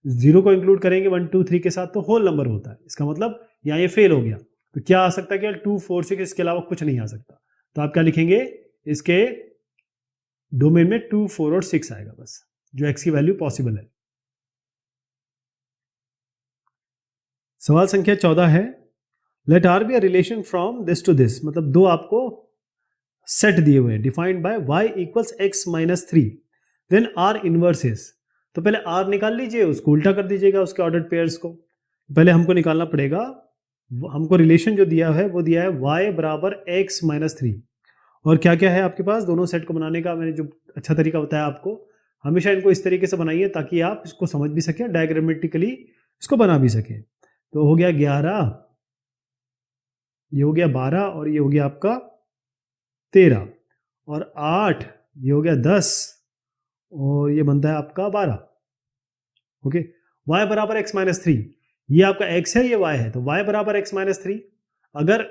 0 को इंक्लूड करेंगे 1 2 3 के साथ तो होल नंबर होता है। इसका मतलब यहाँ ये फेल हो गया। तो क्या आ सकता है, क्या 2 4 6, इसके अलावा कुछ नहीं आ सकता। तो आप क्या लिखेंगे, इसके डोमेन में 2 4 और 6 आएगा बस, जो x की वैल्यू पॉसिबल है। सवाल संख्या 14 है, let r be a relation from this to this. मतलब दो आपको सेट दिए हुए हैं, defined by y = x - 3, then r inverse is. तो पहले r निकाल लीजिए, उसको उल्टा कर दीजिएगा उसके ऑर्डर्ड पेयर्स को। पहले हमको निकालना पड़ेगा, हमको रिलेशन जो दिया है वो दिया है y = x - 3। और क्या क्या है आपके पास, दोनों सेट को बनाने का मैंने जो अच्छा तरीका बताया आपको, हमेशा इनको इस तरीके से बनाइए ताकि आप इसको समझ भी सकें, डायग्रामेटिकली इसको बना भी सकें। तो हो गया 11, ये हो गया 12, और ये हो गया आपका 13, और 8, ये हो गया 10, और ये बनता है आपका 12। ओके, y = x - 3, ये आपका x है, ये y है, तो y = x - 3। अगर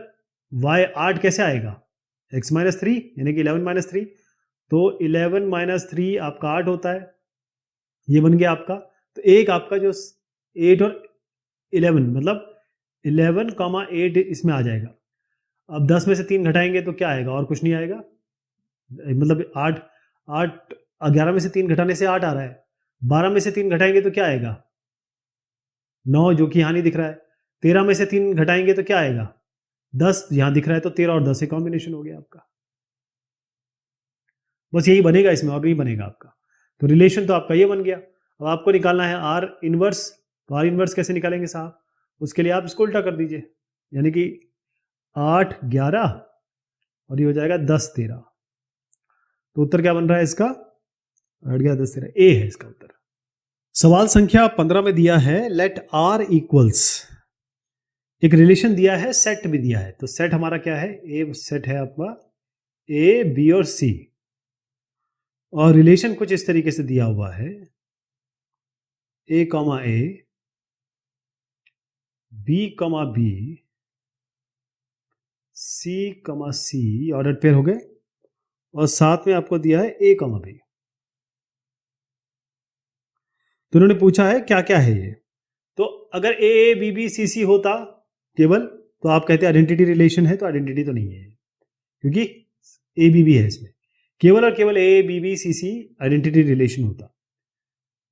y 8 कैसे आएगा, x - 3 यानी कि 11 - 3, तो 11 - 3 आपका 8 होता है, ये बन गया आपका। तो एक आपका जो 8 और 11 मतलब 11, 8 इसमें आ जाएगा। अब 10 में से 3 घटाएंगे तो क्या आएगा, और कुछ नहीं आएगा। मतलब 8 11 में से 3 घटाने से 8 आ रहा है। 12 में से 3 घटाएंगे तो क्या आएगा, 9, जो कि यहाँ नहीं दिख रहा है। 13 में से 3 घटाएंगे तो क्या आएगा, 10 यहां दिख रहा है तो 13 और 10 से कॉम्बिनेशन हो गया आपका। बस यही बनेगा इसमें, और नहीं बनेगा आपका। तो रिलेशन तो आपका ये बन गया। अब आपको निकालना है आर इनवर्स। तो आर इनवर्स कैसे निकालेंगे साहब? उसके लिए आप इसको उल्टा कर दीजिए, यानी कि 8 11 और ये हो जाएगा 10 13। तो उत्तर क्या बन रहा है इसका? 8 11 10 13, ए है इसका उत्तर। सवाल संख्या 15 में दिया है लेट आर इक्वल्स, एक रिलेशन दिया है, सेट भी दिया है। तो सेट हमारा क्या है? ए सेट है आपका ए बी और सी, और रिलेशन कुछ इस तरीके से दिया हुआ है ए कॉमा ए, B comma B, C comma सी, ऑर्डर पेयर हो गए, और साथ में आपको दिया है ए कॉमा बी। तो उन्होंने पूछा है क्या क्या है ये। तो अगर ए बी बी सी सी होता केवल, तो आप कहते आइडेंटिटी रिलेशन है, तो आइडेंटिटी तो नहीं है, क्योंकि ए बी बी है इसमें। केवल और केवल A B B C C identity relation होता।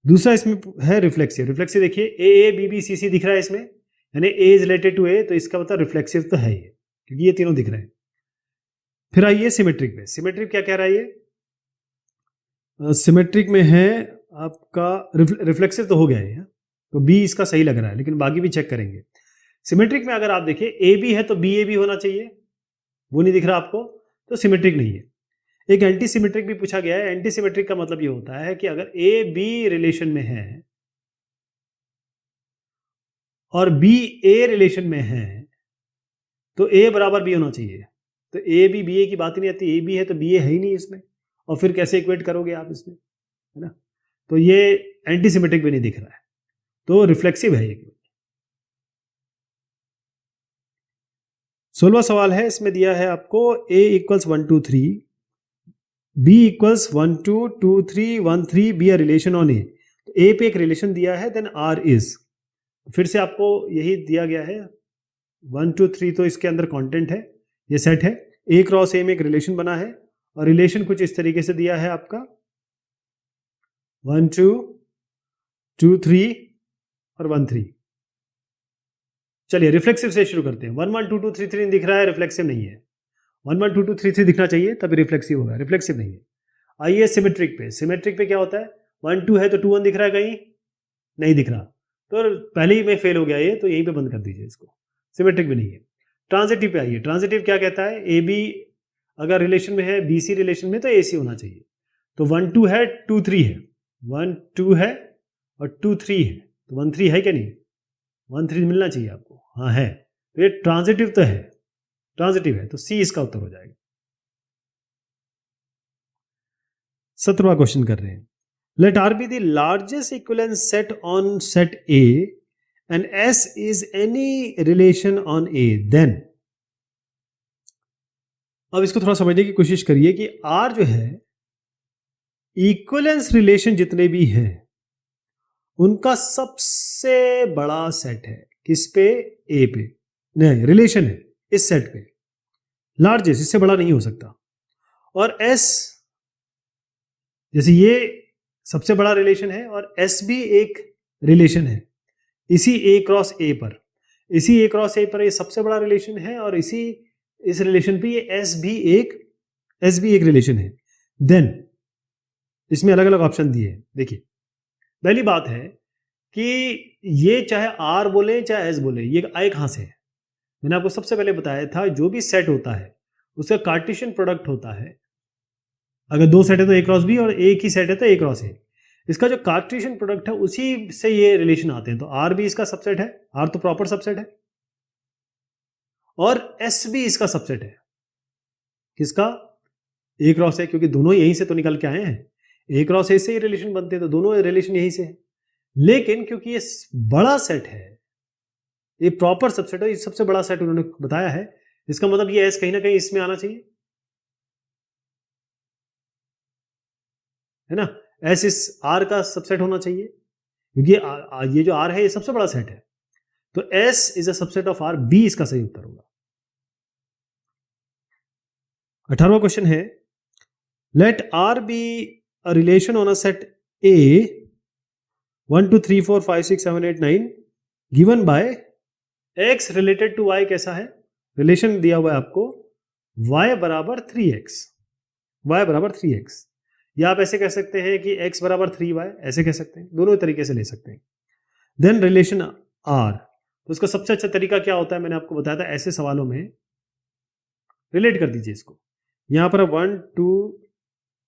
दूसरा इसमें है रिफ्लेक्सिव। रिफ्लेक्सिव देखिए ए बी बी सी सी दिख रहा है इसमें, यानी ए इज रिलेटेड टू ए, तो इसका मतलब रिफ्लेक्सिव तो है ये, क्योंकि ये तीनों दिख रहे हैं। फिर आइए सिमेट्रिक में। सिमेट्रिक क्या कह रहा है ये? सिमेट्रिक में है आपका रिफ्लेक्सिव तो हो गया है, तो बी इसका सही लग रहा है, लेकिन बाकी भी चेक करेंगे। सिमेट्रिक में अगर आप देखिए ए बी है तो बी ए भी होना चाहिए, वो नहीं दिख रहा आपको, तो सिमेट्रिक नहीं है। एक एंटी सिमेट्रिक भी पूछा गया है। एंटी सिमेट्रिक का मतलब ये होता है कि अगर ए बी रिलेशन में है और बी ए रिलेशन में है, तो ए बराबर बी होना चाहिए। तो ए बी बी ए की बात ही नहीं आती, ए बी है तो बी ए है ही नहीं इसमें, और फिर कैसे इक्वेट करोगे आप इसमें, है ना? तो ये एंटी सिमेट्रिक भी नहीं दिख रहा है, तो रिफ्लेक्सिव है ये। 16वां सवाल है, इसमें दिया है आपको a equals 1 2 3, b equals 1 2 2 3 1 3 B a relation on A. A पे एक रिलेशन दिया है, देन आर इज, फिर से आपको यही दिया गया है 1 2 3, तो इसके अंदर कंटेंट है, ये सेट है। ए क्रॉस ए में एक रिलेशन बना है, और रिलेशन कुछ इस तरीके से दिया है आपका 1 2 2 3 और 1 3। चलिए रिफ्लेक्सिव से शुरू करते हैं। 1 1 2 2 3 3 दिख रहा है, रिफ्लेक्सिव नहीं है। 1 1 2 2 3 3 दिखना चाहिए तभी रिफ्लेक्सिव होगा, रिफ्लेक्सिव नहीं है। आइए सिमेट्रिक पे। सिमेट्रिक पे क्या होता है? 1 2 है तो 2 1 दिख रहा है, कहीं नहीं दिख रहा, तो पहले ही में फेल हो गया ये, तो यहीं पे बंद कर दीजिए इसको, सिमेट्रिक भी नहीं है। ट्रांजिटिव पे आइए। ट्रांजिटिव क्या कहता है? ए बी अगर रिलेशन में है, बी सी रिलेशन में, तो ए सी होना चाहिए। तो 1 2 है 2 3 है, 1 2 है और 2 3 है, तो 1 3 है क्या नहीं? 1 3 मिलना चाहिए आपको, हाँ है, तो ये ट्रांजिटिव तो है, ट्रांजिटिव है, तो सी इसका उत्तर हो जाएगा। 17वां क्वेश्चन कर रहे हैं। Let R be the largest equivalence set on set A and S is any relation on A, then. अब इसको थोड़ा समझने की कोशिश करिए कि आर जो है, इक्विवेलेंस रिलेशन जितने भी हैं उनका सबसे बड़ा सेट है। किस पे? ए पे, नहीं, रिलेशन है इस सेट पे, लार्जेस्ट, इससे बड़ा नहीं हो सकता। और एस, जैसे ये सबसे बड़ा रिलेशन है, और एस भी एक रिलेशन है इसी ए क्रॉस ए पर, इसी ए क्रॉस ए पर ये सबसे बड़ा रिलेशन है, और इस रिलेशन पे ये एस भी एक रिलेशन है। देन इसमें अलग अलग ऑप्शन दिए हैं। देखिए पहली बात है कि ये चाहे आर बोले चाहे एस बोले, ये आए कहां से है? मैंने आपको सबसे पहले बताया था, जो भी सेट होता है उसका कार्टेशियन प्रोडक्ट होता है। अगर दो सेट है तो ए क्रॉस बी, और एक ही सेट है तो ए क्रॉस ए। इसका जो कार्टेशियन प्रोडक्ट है उसी से ये रिलेशन आते हैं। तो आर भी इसका सबसेट है, आर तो प्रॉपर सबसेट है, और एस भी इसका सबसेट है। किसका? ए क्रॉस ए, क्योंकि दोनों यहीं से तो निकल के आए हैं, ए क्रॉस ए से ही रिलेशन बनते हैं, तो दोनों रिलेशन यहीं से है। लेकिन क्योंकि ये बड़ा सेट है, ये प्रॉपर सबसेट है, ये सबसे बड़ा सेट उन्होंने बताया है, इसका मतलब ये एस कहीं ना कहीं इसमें आना चाहिए, है ना? एस इस आर का सबसेट होना चाहिए, क्योंकि ये जो आर है ये सबसे बड़ा सेट है, तो S is a subset of R, B इसका सही उत्तर होगा। 18वां क्वेश्चन है, let R be a relation on a set A 1 2 3 4 5 6 7 8 9 given by X related to Y. कैसा है? रिलेशन दिया हुआ है आपको y बराबर 3x, y बराबर 3x, या आप ऐसे कह सकते हैं कि x बराबर 3y, ऐसे कह सकते हैं, दोनों तरीके से ले सकते हैं। देन रिलेशन r, तो उसका सबसे अच्छा तरीका क्या होता है, मैंने आपको बताया था, ऐसे सवालों में रिलेट कर दीजिए इसको। यहां पर 1 2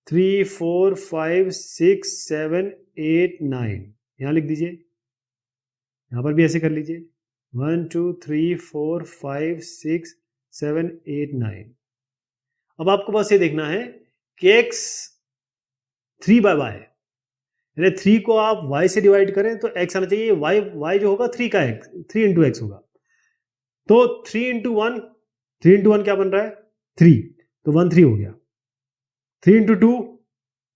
3 4 5 6 7 8 9 यहां लिख दीजिए, यहां पर भी ऐसे कर लीजिए 1 2 3 4 5 6 7 8 9। अब आपको बस ये देखना है कि x 3/y, यानी 3 को आप y से डिवाइड करें तो x आना चाहिए, y जो होगा 3 का x, 3 इंटू एक्स होगा। तो 3 इंटू 1, 3 इंटू 1 क्या बन रहा है 3, तो 1 3 हो गया। 3 इंटू 2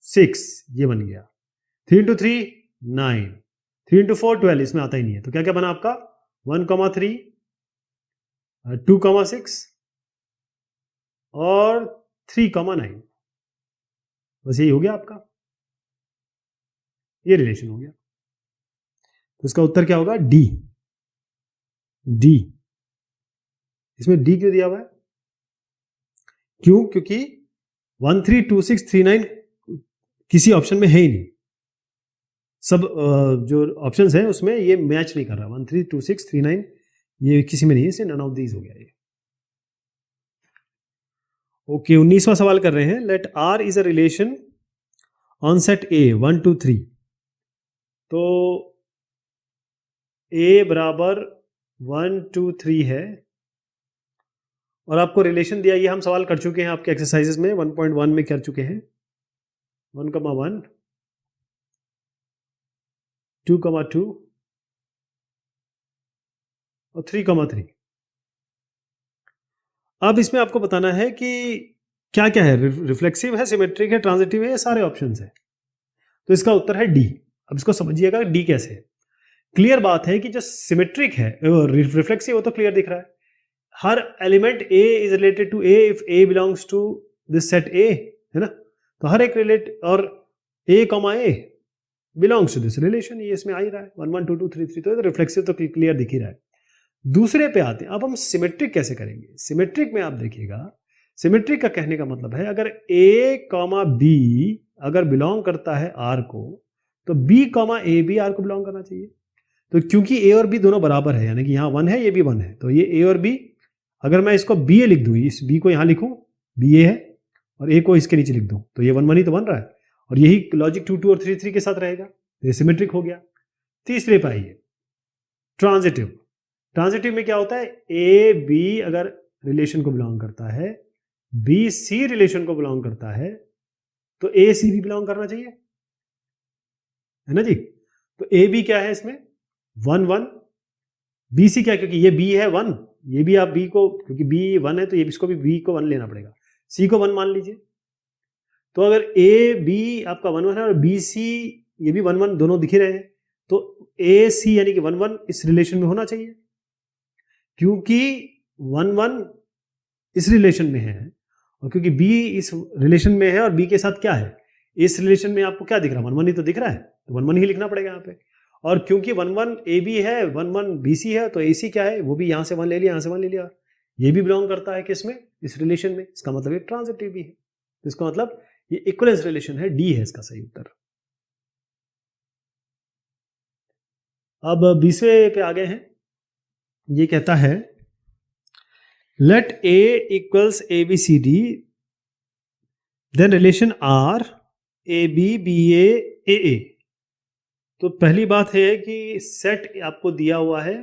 6 ये बन गया। 3 इंटू 3 9, 3 इंटू 4 12, इसमें आता ही नहीं है। तो क्या क्या बना आपका 1,3 2,6 और 3,9, बस यही हो गया आपका, ये रिलेशन हो गया। तो इसका उत्तर क्या होगा डी, डी। इसमें डी क्यों दिया हुआ है, क्यों, क्योंकि 1 3 2 6 3 9 किसी ऑप्शन में है ही नहीं, सब जो ऑप्शंस हैं उसमें ये मैच नहीं कर रहा। 1 3 2 6 3 9 ये किसी में नहीं है, इससे नन ऑफ दीज हो गया ये। ओके, 19वां सवाल कर रहे हैं। Let R is a relation on set A 1 2 3, तो A बराबर 1 2 3 है और आपको रिलेशन दिया, ये हम सवाल कर चुके हैं आपके एक्सरसाइजेस में 1.1 में कर चुके हैं। 1,1 2,2 और 3,3। अब इसमें आपको बताना है कि क्या क्या है, रिफ्लेक्सिव है, सिमेट्रिक है, ट्रांजिटिव है, ये सारे ऑप्शंस हैं। तो इसका उत्तर है डी। अब इसको समझिएगा डी कैसे है। क्लियर बात है कि जो सिमेट्रिक है रिफ्लेक्सिव, वो तो क्लियर दिख रहा है, हर element a is related to a if a belongs to this set A, है ना। तो हर एक रिलेट और a comma a belongs to this relation, ये इसमें आ ही रहा है 1 1 2 2 3 3, तो रिफ्लेक्सिव तो क्लियर दिख ही रहा है। दूसरे पे आते हैं, अब हम सिमेट्रिक कैसे करेंगे। सिमेट्रिक में आप देखिएगा, सिमेट्रिक का कहने का मतलब है अगर ए कॉमा बी अगर बिलोंग करता है आर को, तो बी कॉमा ए भी आर को बिलोंग करना चाहिए। तो क्योंकि ए और बी दोनों बराबर है, यानी कि यहाँ 1 है ये भी 1 है, तो ये ए और बी, अगर मैं इसको बी ए लिख दूँ, इस बी को यहाँ लिखूँ बी ए है और ए को इसके नीचे लिख दूँ, तो ये 1 1 ही तो बन रहा है, और यही लॉजिक 2 2 और 3 3 के साथ रहेगा, तो ये सिमेट्रिक हो गया। तीसरे पे आइए, ट्रांजिटिव। ट्रांजिटिव में क्या होता है, ए बी अगर रिलेशन को बिलोंग करता है, बी सी रिलेशन को बिलोंग करता है, तो ए सी भी बिलोंग करना चाहिए, है ना जी। तो ए बी क्या है इसमें 1 1, बी सी क्या, क्योंकि ये बी है 1, ये भी आप बी को, क्योंकि बी 1 है तो ये इसको भी बी को 1 लेना पड़ेगा, सी को 1 मान लीजिए। तो अगर ए बी आपका 1 1 है और बी सी ये भी 1 1 दोनों दिख ही रहे हैं, तो ए सी यानी कि 1 1 इस रिलेशन में होना चाहिए, क्योंकि 1 1 इस रिलेशन में है और क्योंकि बी इस रिलेशन में है, और बी के साथ क्या है इस रिलेशन में, आपको क्या दिख रहा है 1 1 ही तो दिख रहा है, तो 1 1 ही लिखना पड़ेगा यहाँ पे। और क्योंकि 1 1 ए बी है, 1 1 बी सी है, तो ए सी क्या है, वो भी यहाँ से 1 ले लिया, यहाँ से 1 ले लिया, ये भी बिलोंग करता है किसमें, इस रिलेशन में। इसका मतलब ये ट्रांजिटिव भी है, तो इसका मतलब ये इक्विवेलेंस रिलेशन है, डी है इसका सही उत्तर। अब 20वें पे आ गए हैं। ये कहता है let A equals a B C d, then relation R a B b a. तो पहली बात है कि सेट आपको दिया हुआ है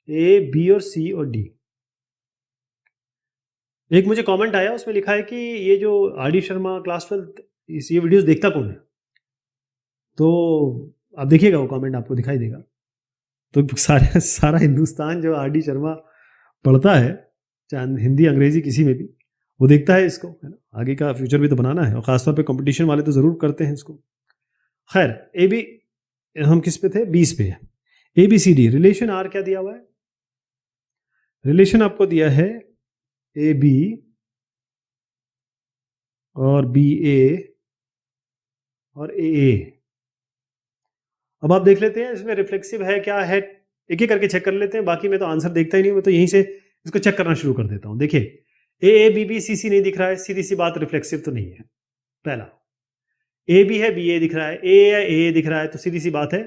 ए बी और सी और डी। एक मुझे कमेंट आया, उसमें लिखा है कि ये जो आर डी शर्मा क्लास 12 ये वीडियोस देखता कौन है, तो आप देखिएगा वो कमेंट आपको दिखाई देगा। तो सारा हिंदुस्तान जो आर डी शर्मा पढ़ता है, चाहे हिंदी अंग्रेजी किसी में भी, वो देखता है इसको, है ना, आगे का फ्यूचर भी तो बनाना है, और खासतौर पे कंपटीशन वाले तो जरूर करते हैं इसको। खैर ए बी, हम किस पे थे 20 पे, A B C D relation R क्या दिया हुआ है, रिलेशन आपको दिया है ए बी और बी ए और ए। अब आप देख लेते हैं इसमें रिफ्लेक्सिव है क्या है, एक एक करके चेक कर लेते हैं, बाकी मैं तो आंसर देखता ही नहीं हूं, मैं तो यहीं से इसको चेक करना शुरू कर देता हूं। देखिए ए बी बी सी सी नहीं दिख रहा है, सीधी सी बात रिफ्लेक्सिव तो नहीं है। पहला ए बी है, बी ए दिख रहा है, ए दिख रहा है, तो सीधी सी बात है,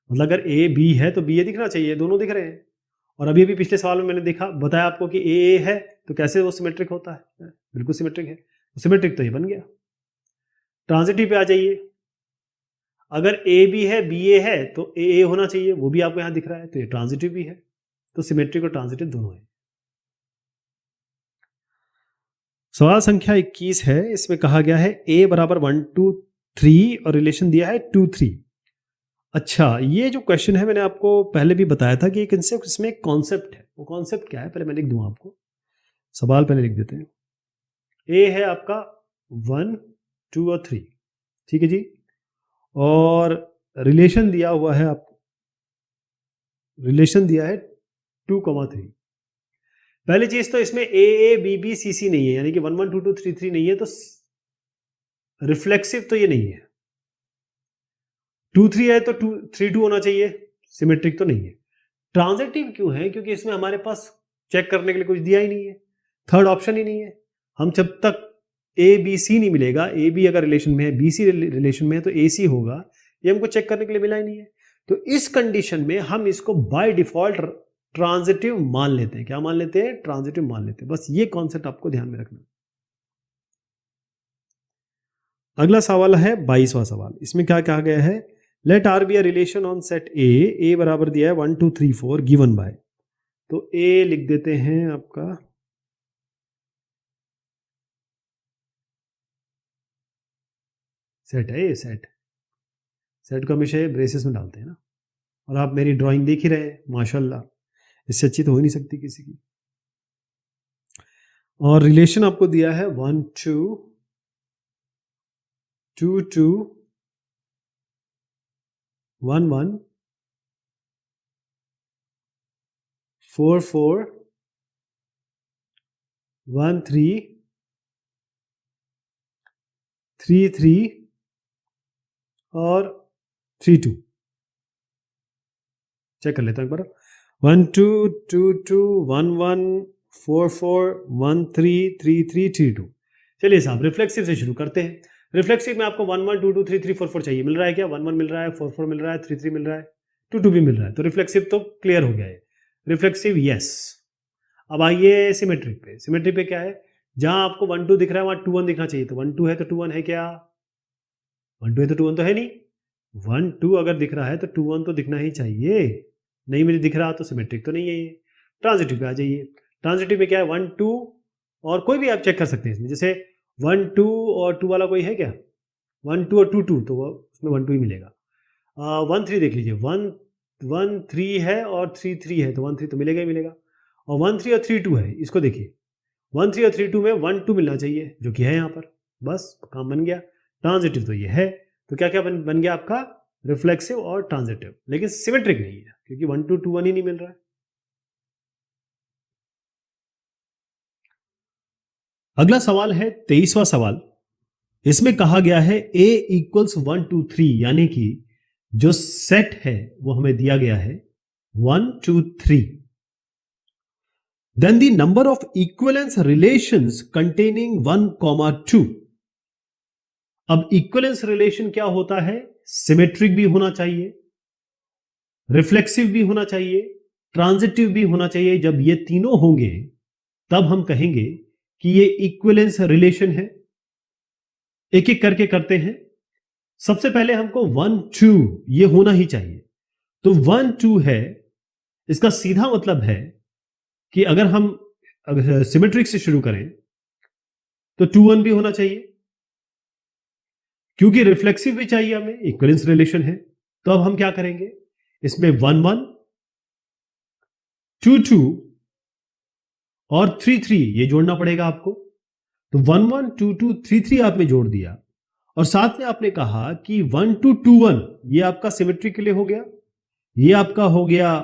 मतलब अगर ए बी है तो बी ए दिखना चाहिए, दोनों दिख रहे हैं। और अभी अभी पिछले सवाल में मैंने देखा बताया आपको कि ए है, तो कैसे वो सिमेट्रिक होता है, बिल्कुल सिमेट्रिक है। सिमेट्रिक तो ये बन गया। ट्रांजिटिव पे आ जाइए, अगर ए बी है, बी ए है, तो ए होना चाहिए, वो भी आपको यहां दिख रहा है, तो ये ट्रांजिटिव भी है। तो सिमेट्रिक और ट्रांजिटिव दोनों है। सवाल संख्या 21 है, इसमें कहा गया है ए बराबर 1 2 3 और रिलेशन दिया है 2 3। अच्छा, ये जो क्वेश्चन है मैंने आपको पहले भी बताया था कि एक इसमें एक कॉन्सेप्ट है। वो कॉन्सेप्ट क्या है पहले मैं लिख दूं आपको, सवाल पहले लिख देते हैं। ए है आपका 1 2 और 3, ठीक है जी, और रिलेशन दिया हुआ है आपको, रिलेशन दिया है 2,3। पहली चीज तो इसमें ए बी बी सी सी नहीं है, यानी कि 1 1 2 2 3 3 नहीं है, तो रिफ्लेक्सिव तो ये नहीं है। 2 3 है तो 2 3 2 होना चाहिए, सिमेट्रिक तो नहीं है। ट्रांजिटिव क्यों है? क्योंकि इसमें हमारे पास चेक करने के लिए कुछ दिया ही नहीं है, थर्ड ऑप्शन ही नहीं है। हम जब तक ए बी सी नहीं मिलेगा, ए बी अगर रिलेशन में है, बी सी रिलेशन में है, तो ए सी होगा, ये हमको चेक करने के लिए मिला ही नहीं है। तो इस कंडीशन में हम इसको बाय डिफॉल्ट ट्रांजिटिव मान लेते हैं। क्या मान लेते हैं? ट्रांजिटिव मान लेते हैं। बस ये कॉन्सेप्ट आपको ध्यान में रखना। अगला सवाल है 22वां सवाल। इसमें क्या कहा गया है? Let R be a relation on set A बराबर दिया है 1 2 3 4 गिवन बाय, तो ए लिख देते हैं आपका सेट है, सेट को हमेशा ब्रेसेस में डालते हैं ना, और आप मेरी ड्राइंग देख ही रहे हैं माशाल्लाह, इससे अच्छी तो हो नहीं सकती किसी की। और रिलेशन आपको दिया है 1 2 2 2 1 1 4 4 1 3 3 3 और 3 2। चेक कर लेता हूं एक बार। 1 2 2 2 1 1 4 4 1 3 3 3 3 2। चलिए साहब रिफ्लेक्सिव से शुरू करते हैं। रिफ्लेक्सिव में आपको 1 1 2 2 3 3 4 4 चाहिए, मिल रहा है क्या? 1 1 मिल रहा है, 4 4 मिल रहा है, 3 3 मिल रहा है, 2 2 भी मिल रहा है, तो रिफ्लेक्सिव तो क्लियर हो गया है। Reflexive yes. अब आइए सिमेट्रिक पे। सिमेट्रिक पे क्या है? जहां आपको 1 2 दिख रहा है वहां 2 1 दिखना चाहिए, तो 1 2 है तो 2 1 है क्या? 1 2 है तो 2 1 तो है नहीं। 1 2 अगर दिख रहा है तो 2 1 तो दिखना ही चाहिए, नहीं मुझे दिख रहा तो सिमेट्रिक तो नहीं है ये। ट्रांजिटिव पे आ जाइए। ट्रांजिटिव में क्या है? 1 2 और कोई भी आप चेक कर सकते हैं इसमें, जैसे 1 2 और 2 वाला कोई है क्या? 1 2 और 2 2, तो उसमें 1 2 ही मिलेगा। 1 3 देख लीजिए, 1 1 3 है और 3 3 है, तो 1 3 तो मिलेगा ही मिलेगा। और 1 3 और 3 2 है, इसको देखिए 1 3 और 3 2 में 1 2 मिलना चाहिए, जो कि है यहाँ पर, बस काम बन गया। ट्रांजिटिव तो ये है, तो क्या क्या बन गया आपका? रिफ्लेक्सिव और ट्रांजिटिव, लेकिन सिमेट्रिक नहीं है क्योंकि 1 2 2 1 ही नहीं मिल रहा है। अगला सवाल है 23वां सवाल। इसमें कहा गया है a इक्वल्स 1 2 3, यानी कि जो सेट है वो हमें दिया गया है 1 2 3। Then the number of equivalence relations containing 1 2। अब इक्विवेलेंस रिलेशन क्या होता है? सिमेट्रिक भी होना चाहिए, रिफ्लेक्सिव भी होना चाहिए, ट्रांजिटिव भी होना चाहिए। जब ये तीनों होंगे तब हम कहेंगे कि ये इक्विवेलेंस रिलेशन है। एक एक करके करते हैं। सबसे पहले हमको 1 2 ये होना ही चाहिए, तो 1 2 है, इसका सीधा मतलब है कि अगर हम सिमेट्रिक से शुरू करें तो 2 1 भी होना चाहिए, क्योंकि रिफ्लेक्सिव भी चाहिए हमें, इक्विवेलेंस रिलेशन है। तो अब हम क्या करेंगे? इसमें 1 1 2 2 और 3 3 ये जोड़ना पड़ेगा आपको। तो 1 1 2 2 3 3 आपने जोड़ दिया, और साथ में आपने कहा कि 1 2 2 1 ये आपका सिमेट्रिक के लिए हो गया, ये आपका हो गया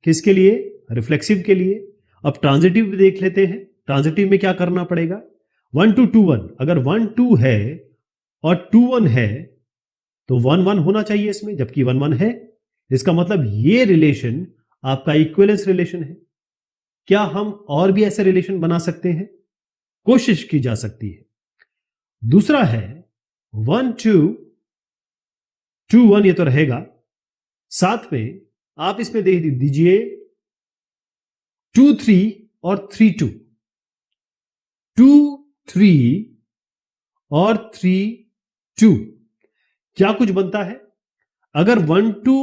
किसके लिए? रिफ्लेक्सिव के लिए। अब ट्रांजिटिव भी देख लेते हैं। ट्रांजिटिव में क्या करना पड़ेगा? 1 2 2 1, अगर 1 2 है और 2 1 है तो 1 1 होना चाहिए इसमें, जबकि 1 1 है, इसका मतलब ये रिलेशन आपका इक्विवेलेंस रिलेशन है। क्या हम और भी ऐसे रिलेशन बना सकते हैं? कोशिश की जा सकती है। दूसरा है 1 2 2 1, ये तो रहेगा। साथ में आप इसमें दे दीजिए 2 3 और 3 2, 2 3 और 3 2। क्या कुछ बनता है? अगर 1 2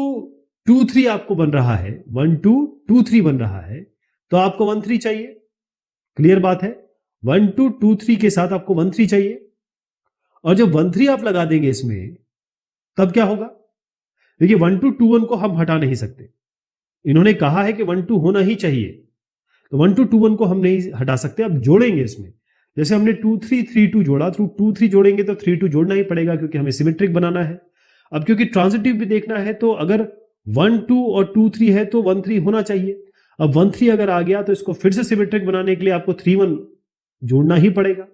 2 3 आपको बन रहा है, 1 2 2 3 बन रहा है, तो आपको 1 3 चाहिए। क्लियर बात है? 1 2 2 3 के साथ आपको 1 3 चाहिए, और जब 1 3 आप लगा देंगे इसमें, तब क्या होगा? देखिए 1 2 2 1 को हम हटा नहीं सकते। इन्होंने कहा है कि 1 2 होना ही चाहिए, तो 1 2 2 1 को हम नहीं हटा सकते। अब जोड़ेंगे इसमें, जैसे हमने 2 3 3 2 जोड़ा, तो 2 3 जोड़ेंगे तो 3 2 जोड़ना ही पड़ेगा, क्योंकि हमें सिमेट्रिक बनाना है। अब क्योंकि ट्रांजिटिव भी देखना है, तो अगर 1 2 और 2 3 है तो 1 3 होना चाहिए। अब 1 3 अगर आ गया, तो इसको फिर से सिमेट्रिक बनाने के लिए आपको 3 1 जोड़ना ही पड़ेगा।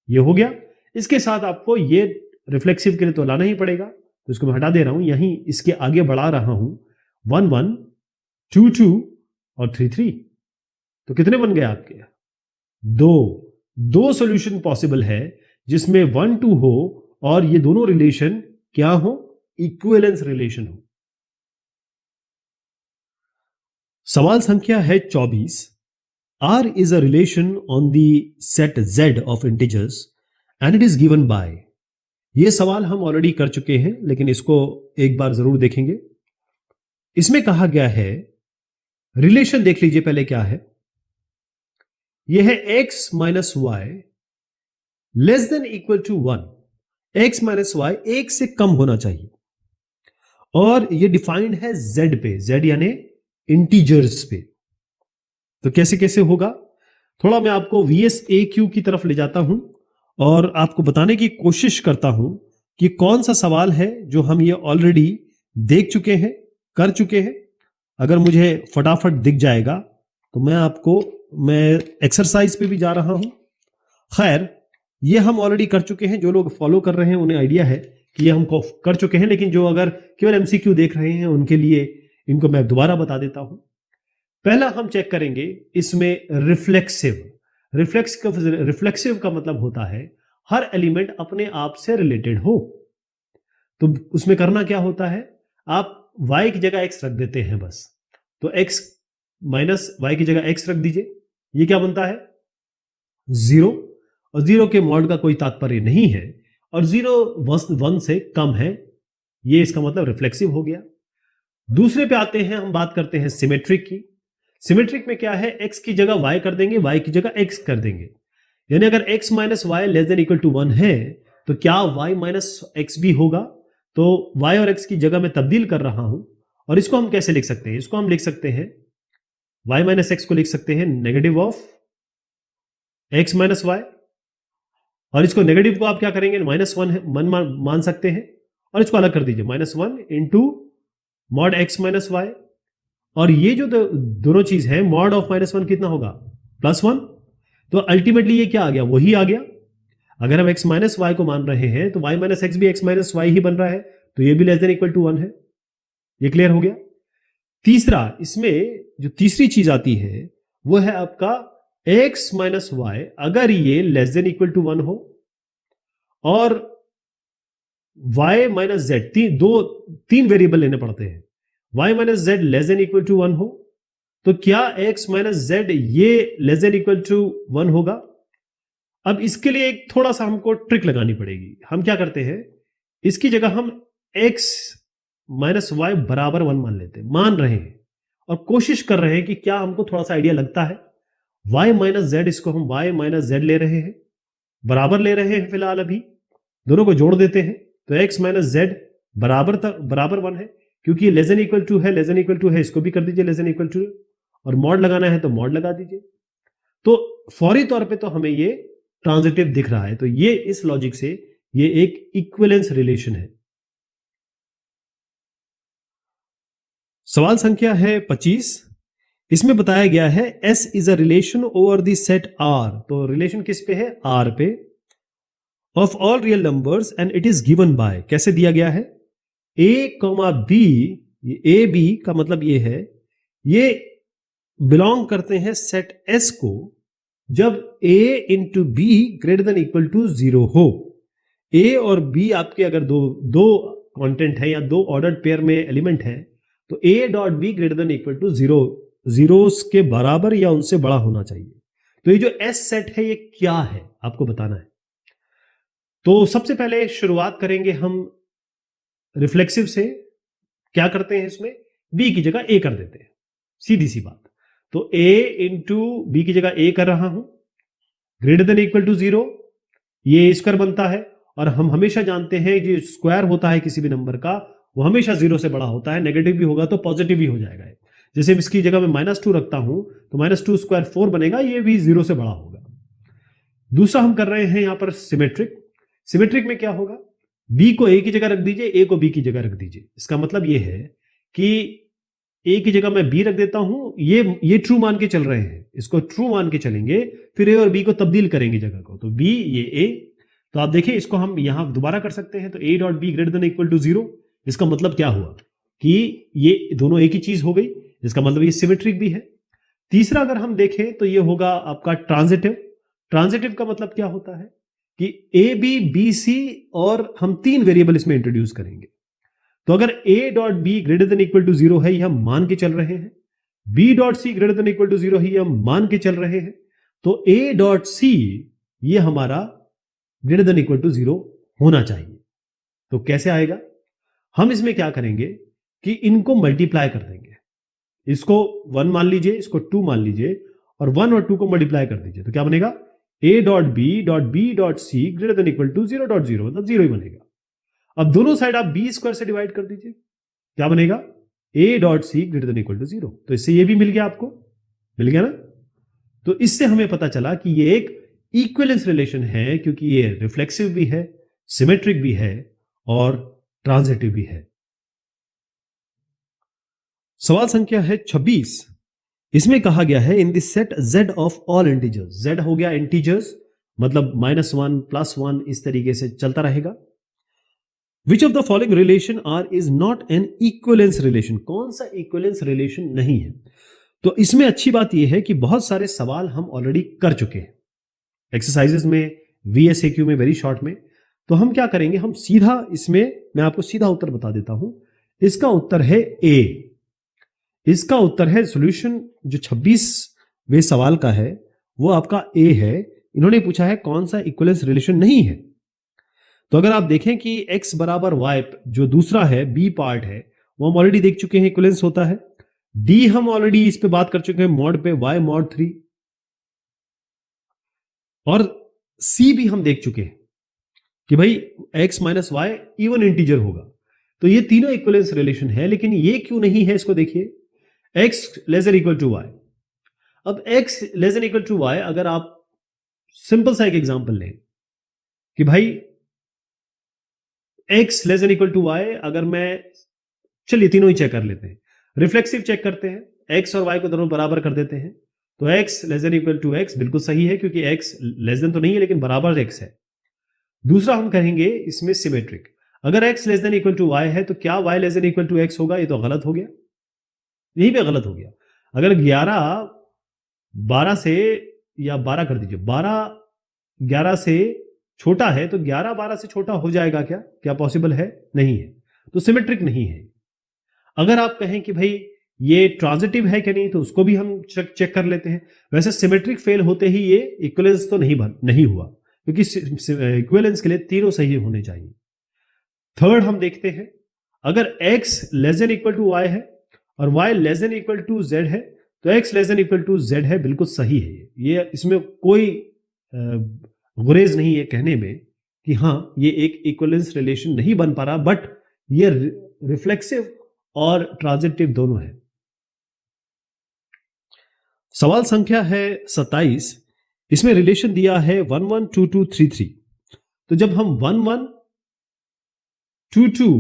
ये हो गया। इसके साथ आपको ये रिफ्लेक्सिव के लिए तो लाना ही पड़ेगा, तो इसको मैं हटा दे रहा हूं, यहीं इसके आगे बढ़ा रहा हूं 1 1 2 2 और 3 3। तो कितने बन गए आपके? दो सॉल्यूशन पॉसिबल है जिसमें 1 2 हो और ये दोनों रिलेशन क्या हो? इक्विवेलेंस रिलेशन हो। सवाल संख्या है 24। R is a relation on the set Z of integers and it is given by। ये सवाल हम ऑलरेडी कर चुके हैं, लेकिन इसको एक बार जरूर देखेंगे। इसमें कहा गया है, रिलेशन देख लीजिए पहले क्या है। यह है x minus Y less than equal to 1। x minus y 1 से कम होना चाहिए, और यह डिफाइंड है z पे, z यानी इंटीजर्स पे। तो कैसे कैसे होगा? थोड़ा मैं आपको VSAQ की तरफ ले जाता हूं और आपको बताने की कोशिश करता हूं कि कौन सा सवाल है जो हम ये ऑलरेडी देख चुके हैं, कर चुके हैं। अगर मुझे फटाफट दिख जाएगा तो मैं एक्सरसाइज पे भी जा रहा हूं। खैर, ये हम ऑलरेडी कर चुके हैं। जो लोग फॉलो कर रहे हैं उन्हें आइडिया है कि ये हम कर चुके हैं, लेकिन जो अगर केवल MCQ देख रहे हैं उनके लिए इनको मैं दोबारा बता देता हूं। पहला हम चेक करेंगे इसमें रिफ्लेक्सिव का मतलब होता है हर एलिमेंट अपने आप से रिलेटेड हो। तो उसमें करना क्या होता है? आप y की जगह x रख देते हैं बस। तो x माइनस y की जगह x रख दीजिए। ये क्या बनता है? 0, और 0 के मॉड का कोई तात्पर्य नहीं है, और 0 1 से कम है। ये इसका मतलब रिफ्लेक्सिव हो गया। दूसरे पे आते हैं, हम बात करते हैं सिमेट्रिक की। सिमेट्रिक में क्या है? x की जगह y कर देंगे, y की जगह x कर देंगे। यानी अगर x minus Y less than equal to 1 है, तो क्या y माइनस x भी होगा? तो y और x की जगह मैं तब्दील कर रहा हूं, और इसको हम कैसे लिख सकते हैं? इसको हम लिख सकते हैं, y माइनस x को लिख सकते हैं negative of x minus y, और इसको नेगेटिव को आप क्या करेंगे? -1 मान सकते हैं, और इसको अलग कर दीजिए, -1 into mod x minus y. और ये जो दोनों चीज है, मॉड ऑफ -1 कितना होगा? +1। तो अल्टीमेटली ये क्या आ गया? वही आ गया। अगर हम x माइनस वाई को मान रहे हैं, तो y माइनस एक्स भी x माइनस वाई ही बन रहा है, तो ये भी लेस देन इक्वल टू 1 है। ये क्लियर हो गया। तीसरा, इसमें जो तीसरी चीज आती है वो है आपका x माइनस वाई, अगर ये लेस देन इक्वल टू 1 हो, और y माइनस जेड, तीन वेरिएबल लेने पड़ते हैं, y minus Z less than equal to 1 हो, तो क्या x माइनस जेड ये लेस देन इक्वल टू 1 होगा? अब इसके लिए एक थोड़ा सा हमको ट्रिक लगानी पड़ेगी। हम क्या करते हैं, इसकी जगह हम x माइनस वाई बराबर 1 मान रहे हैं, और कोशिश कर रहे हैं कि क्या हमको थोड़ा सा आइडिया लगता है। y माइनस जेड, इसको हम y माइनस जेड ले रहे हैं, बराबर ले रहे हैं फिलहाल। अभी दोनों को जोड़ देते हैं, तो x माइनस जेड बराबर 1 है, क्योंकि ये लेस देन इक्वल टू है, लेस देन इक्वल टू है, इसको भी कर दीजिए लेस देन इक्वल टू, और मॉड लगाना है तो मॉड लगा दीजिए। तो फौरी तौर पे तो हमें ये ट्रांजिटिव दिख रहा है। तो ये इस लॉजिक से ये एक इक्विवेलेंस रिलेशन है। सवाल संख्या है 25। इसमें बताया गया है S is a relation over the set R। तो रिलेशन किस पे है? R पे। Of all real numbers and it is given by, कैसे दिया गया है? A, B, A B का मतलब ये है, ये बिलोंग करते हैं सेट एस को जब a into b greater than equal to 0 हो। a और b आपके अगर दो कंटेंट है या दो ऑर्डर्ड पेयर में एलिमेंट है तो a dot b greater than equal to 0 zeros के बराबर या उनसे बड़ा होना चाहिए। तो ये जो एस सेट है ये क्या है आपको बताना है। तो सबसे पहले शुरुआत करेंगे हम रिफ्लेक्सिव से। क्या करते हैं इसमें, b की जगह a कर देते हैं, सीधी सी बात। तो a इंटू बी की जगह a कर रहा हूं, ग्रेटर देन इक्वल टू 0, ये स्क्वायर बनता है। और हम हमेशा जानते हैं जो स्क्वायर होता है किसी भी नंबर का वो हमेशा 0 से बड़ा होता है, नेगेटिव भी होगा तो पॉजिटिव भी हो जाएगा। जैसे इसकी जगह मैं -2 रखता हूं तो -2 स्क्वायर 4 बनेगा, ये भी 0 से बड़ा होगा। दूसरा हम कर रहे हैं यहां पर सिमेट्रिक। सिमेट्रिक में क्या होगा, b को a की जगह रख दीजिए, a को b की जगह रख दीजिए। इसका मतलब ये है कि a की जगह मैं b रख देता हूं, ये ट्रू मान के चल रहे हैं, इसको ट्रू मान के चलेंगे, फिर a और b को तब्दील करेंगे जगह को, तो b ये a। तो आप देखिए इसको हम यहां दोबारा कर सकते हैं। तो a dot b greater than equal to 0, इसका मतलब क्या हुआ कि ये दोनों एक ही चीज हो गई, इसका मतलब ये सिमेट्रिक भी है। तीसरा अगर हम देखें तो ये होगा आपका ट्रांजिटिव। ट्रांजिटिव का मतलब क्या होता है कि ए बी बी सी और हम 3 वेरिएबल इसमें इंट्रोड्यूस करेंगे। तो अगर a dot b greater than equal to 0 है, ये हम मान के चल रहे हैं, b dot c greater than equal to 0 है, ये हम मान के चल रहे हैं, तो a डॉट सी ये हमारा ग्रेटर देन इक्वल टू 0 होना चाहिए। तो कैसे आएगा, हम इसमें क्या करेंगे कि इनको मल्टीप्लाई कर देंगे। इसको 1 मान लीजिए, इसको 2 मान लीजिए और 1 और 2 को मल्टीप्लाई कर दीजिए। तो क्या बनेगा, a dot b dot c greater than equal to 0 dot 0, मतलब 0 ही बनेगा। अब दोनों साइड आप b स्क्वायर से डिवाइड कर दीजिए, क्या बनेगा, a dot c greater than equal to 0। तो इससे ये भी मिल गया, आपको मिल गया ना। तो इससे हमें पता चला कि ये एक इक्विवेलेंस रिलेशन है, क्योंकि ये रिफ्लेक्सिव भी है, सिमेट्रिक भी है और ट्रांजिटिव भी है। सवाल संख्या है 26। इसमें कहा गया है in this set z of all integers, z हो गया इंटीजर्स, मतलब -1 +1 इस तरीके से चलता रहेगा। Which of the following relation R is not an equivalence relation, कौन सा इक्विवेलेंस रिलेशन नहीं है। तो इसमें अच्छी बात यह है कि बहुत सारे सवाल हम ऑलरेडी कर चुके हैं एक्सरसाइजेस में, VSAQ में, वेरी शॉर्ट में। तो हम क्या करेंगे, हम सीधा इसमें मैं आपको सीधा उत्तर बता देता हूं। इसका उत्तर है A। इसका उत्तर है सॉल्यूशन जो 26वें सवाल का है वो आपका A है। इन्होंने पूछा है कौन सा इक्विवेलेंस रिलेशन नहीं है। तो अगर आप देखें कि x बराबर y जो दूसरा है, B पार्ट है, वो हम ऑलरेडी देख चुके हैं इक्विवेलेंस होता है। D हम ऑलरेडी इस पे बात कर चुके हैं, मॉड पे y मॉड 3। और C भी हम देख चुके हैं कि भाई x minus y even integer होगा। तो ये तीनों इक्विवेलेंस रिलेशन है, लेकिन ये क्यों नहीं है इसको देखिए, x less than equal to y। अब x less than equal to y, अगर आप सिंपल सा एक एग्जांपल लें कि भाई x less than equal to y, अगर मैं, चलिए तीनों ही चेक कर लेते हैं, रिफ्लेक्सिव चेक करते हैं, x और y को दोनों बराबर कर देते हैं। तो x less than equal to x बिल्कुल सही है, क्योंकि x लेस देन तो नहीं है लेकिन बराबर x है। दूसरा हम कहेंगे इसमें सिमेट्रिक, अगर x less than equal to y है तो क्या y less than equal to x होगा, ये तो गलत हो गया, यही पे गलत हो गया। अगर 11 12 से, या 12 कर दीजिए, 12 11 से छोटा है तो 11 12 से छोटा हो जाएगा क्या, क्या पॉसिबल है, नहीं है, तो सिमेट्रिक नहीं है। अगर आप कहें कि भाई ये ट्रांजिटिव है कि नहीं, तो उसको भी हम चेक कर लेते हैं। वैसे सिमेट्रिक फेल होते ही ये इक्विवेलेंस तो नहीं हुआ, क्योंकि इक्विवेलेंस के लिए तीनों सही होने चाहिए। थर्ड हम देखते हैं, अगर x less than equal to y है और y less than equal to z है, तो x less than equal to z है, बिल्कुल सही है। ये इसमें कोई गुरेज नहीं है कहने में कि हाँ ये एक इक्विवेलेंस रिलेशन नहीं बन पा रहा, बट ये रिफ्लेक्सिव और ट्रांजिटिव दोनों है। सवाल संख्या है 27। इसमें रिलेशन दिया है 1 1 2 2 3 3। तो जब हम 1 1 2 2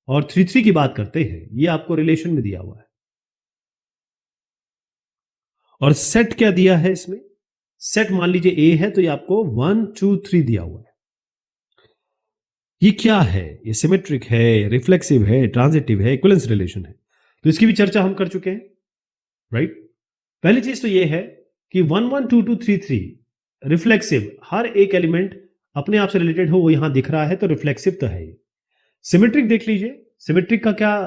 और 3 3 की बात करते हैं, ये आपको रिलेशन में दिया हुआ है। और सेट क्या दिया है इसमें, सेट मान लीजिए A है, तो ये आपको 1 2 3 दिया हुआ है। ये क्या है, ये सिमेट्रिक है, रिफ्लेक्सिव है, ट्रांजिटिव है, इक्विवेलेंस रिलेशन है। तो इसकी भी चर्चा हम कर चुके हैं। राइट। पहली चीज तो ये है कि 1 1 2 2 3 3 रिफ्लेक्सिव, हर एक एलिमेंट अपने आप से रिलेटेड हो वो यहां दिख रहा है, तो रिफ्लेक्सिव तो है ये। सिमेट्रिक देख लीजिए, सिमेट्रिक का क्या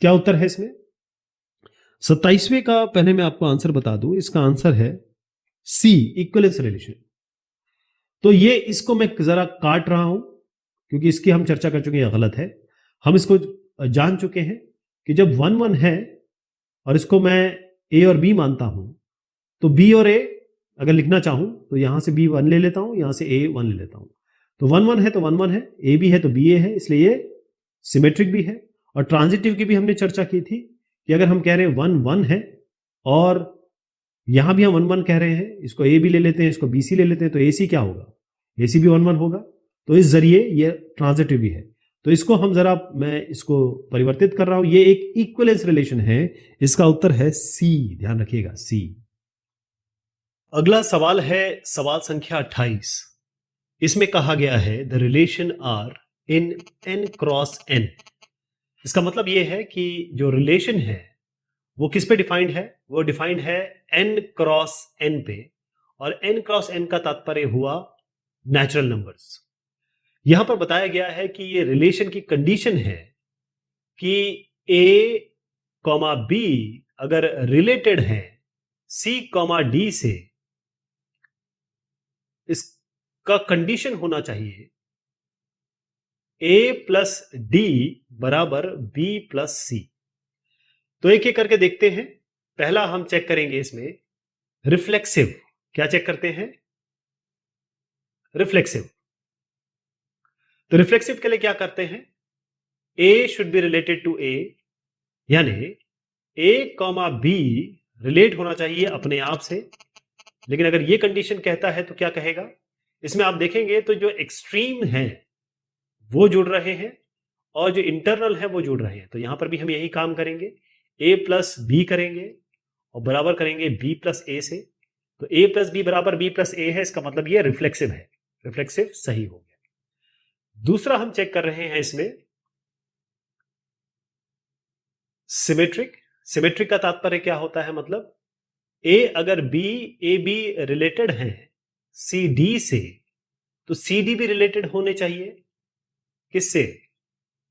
क्या उत्तर है इसमें। 27वें का पहले मैं आपको आंसर बता दूं, इसका आंसर है सी, इक्विवेलेंस रिलेशन। तो ये इसको मैं जरा काट रहा हूं क्योंकि इसकी हम चर्चा कर चुके हैं, गलत है। हम इसको जान चुके हैं कि जब 1 1 है और इसको मैं ए और बी मानता हूं, तो बी और ए अगर लिखना चाहूं तो यहां से बी 1 ले लेता हूं, यहां से ए 1 ले लेता हूं। तो 1 1 है तो 1 1 है, ए बी है तो बी ए है, इसलिए ये सिमेट्रिक भी है। और ट्रांजिटिव की भी हमने चर्चा की थी कि अगर हम कह रहे हैं 1 1 है और यहां भी हम 1 1 कह रहे हैं, इसको ए बी ले लेते हैं, इसको बी सी ले लेते हैं, तो ए सी क्या होगा, ए सी भी 1 1 होगा। तो इस जरिए ये ट्रांजिटिव भी है। तो इसको हम जरा, मैं इसको परिवर्तित कर रहा हूं, ये एक इक्विवेलेंस रिलेशन है। इसका उत्तर है सी, ध्यान रखिएगा सी। अगला सवाल है सवाल संख्या 28। इसमें कहा गया है the relation R in n cross n। इसका मतलब यह है कि जो रिलेशन है वो किस पे डिफाइंड है, वो डिफाइंड है n क्रॉस n पे। और n क्रॉस n का तात्पर्य हुआ नेचुरल नंबर्स। यहां पर बताया गया है कि ये रिलेशन की कंडीशन है कि a कॉमा बी अगर रिलेटेड है c कॉमा डी से, इसका कंडीशन होना चाहिए a प्लस डी बराबर b प्लस सी। तो एक एक करके देखते हैं। पहला हम चेक करेंगे इसमें रिफ्लेक्सिव। क्या चेक करते हैं, रिफ्लेक्सिव। तो रिफ्लेक्सिव के लिए क्या करते हैं, a should be related to a, यानी a कॉमा बी रिलेट होना चाहिए अपने आप से। लेकिन अगर ये कंडीशन कहता है तो क्या कहेगा, इसमें आप देखेंगे तो जो एक्सट्रीम है वो जुड़ रहे हैं और जो इंटरनल है वो जुड़ रहे हैं। तो यहां पर भी हम यही काम करेंगे, a प्लस बी करेंगे और बराबर करेंगे b प्लस ए से। तो a प्लस बी बराबर b प्लस ए है, इसका मतलब ये रिफ्लेक्सिव है, रिफ्लेक्सिव सही हो गया। दूसरा हम चेक कर रहे हैं इसमें सिमेट्रिक। सिमेट्रिक का तात्पर्य क्या होता है, मतलब a अगर b ए बी रिलेटेड है सी डी से, तो सी डी भी रिलेटेड होने चाहिए किससे,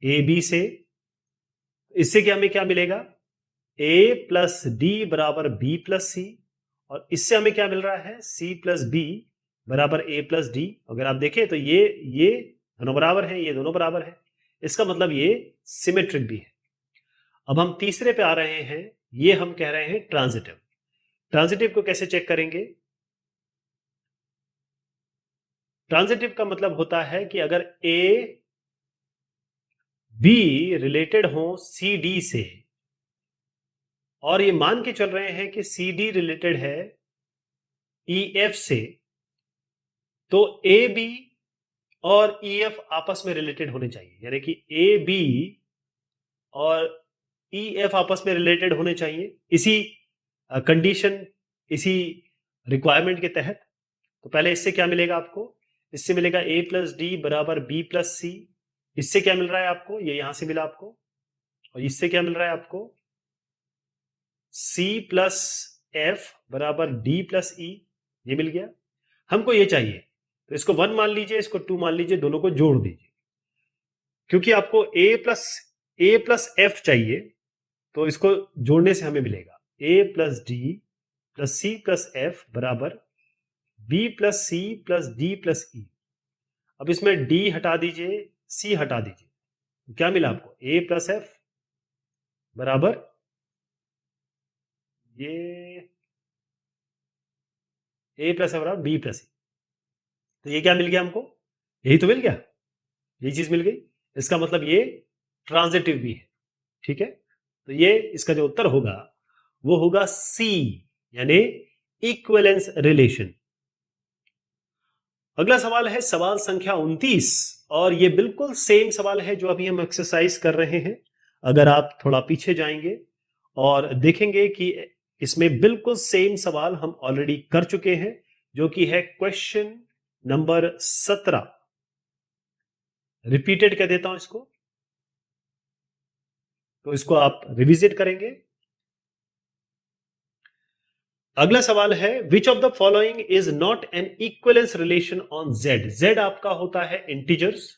ए बी से। इससे क्या हमें क्या मिलेगा, a प्लस डी बराबर b प्लस सी। और इससे हमें क्या मिल रहा है, c प्लस बी बराबर a प्लस डी। अगर आप देखें तो ये दोनों बराबर है, ये दोनों बराबर है, इसका मतलब ये सिमेट्रिक भी है। अब हम तीसरे पे आ रहे हैं, ये हम कह रहे हैं ट्रांजिटिव। ट्रांजिटिव को कैसे चेक करेंगे, ट्रांजिटिव का मतलब होता है कि अगर a b रिलेटेड हो सी डी से और ये मान के चल रहे हैं कि सी डी रिलेटेड है ई एफ से, तो ए बी और ई एफ आपस में रिलेटेड होने चाहिए। यानी कि ए बी और ई एफ आपस में रिलेटेड होने चाहिए इसी कंडीशन, इसी रिक्वायरमेंट के तहत। तो पहले इससे क्या मिलेगा आपको, इससे मिलेगा a प्लस डी बराबर b प्लस सी। इससे क्या मिल रहा है आपको, ये यहां से मिला आपको। और इससे क्या मिल रहा है आपको, c प्लस एफ बराबर d प्लस ई, ये मिल गया। हमको ये चाहिए, तो इसको 1 मान लीजिए, इसको 2 मान लीजिए, दोनों को जोड़ दीजिए। क्योंकि आपको a प्लस एफ चाहिए, तो इसको जोड़ने से हमें मिलेगा a plus d plus c plus f बराबर b plus c plus d plus e. अब इसमें d हटा दीजिए, c हटा दीजिए, तो क्या मिला आपको, a प्लस एफ बराबर ये a प्लस एफ बराबर b प्लस ई। तो ये क्या मिल गया हमको, यही तो मिल गया, यही चीज मिल गई। इसका मतलब ये ट्रांजिटिव भी है, ठीक है। तो ये इसका जो उत्तर होगा वो होगा सी, यानी इक्विवेलेंस रिलेशन। अगला सवाल है सवाल संख्या 29 और ये बिल्कुल सेम सवाल है जो अभी हम एक्सरसाइज कर रहे हैं। अगर आप थोड़ा पीछे जाएंगे और देखेंगे कि इसमें बिल्कुल सेम सवाल हम ऑलरेडी कर चुके हैं, जो कि है क्वेश्चन नंबर 17। रिपीटेड कह देता हूं इसको, तो इसको आप रिविजिट करेंगे। अगला सवाल है विच of the following is not N equivalence relation on Z. Z आपका होता है इंटीजर्स,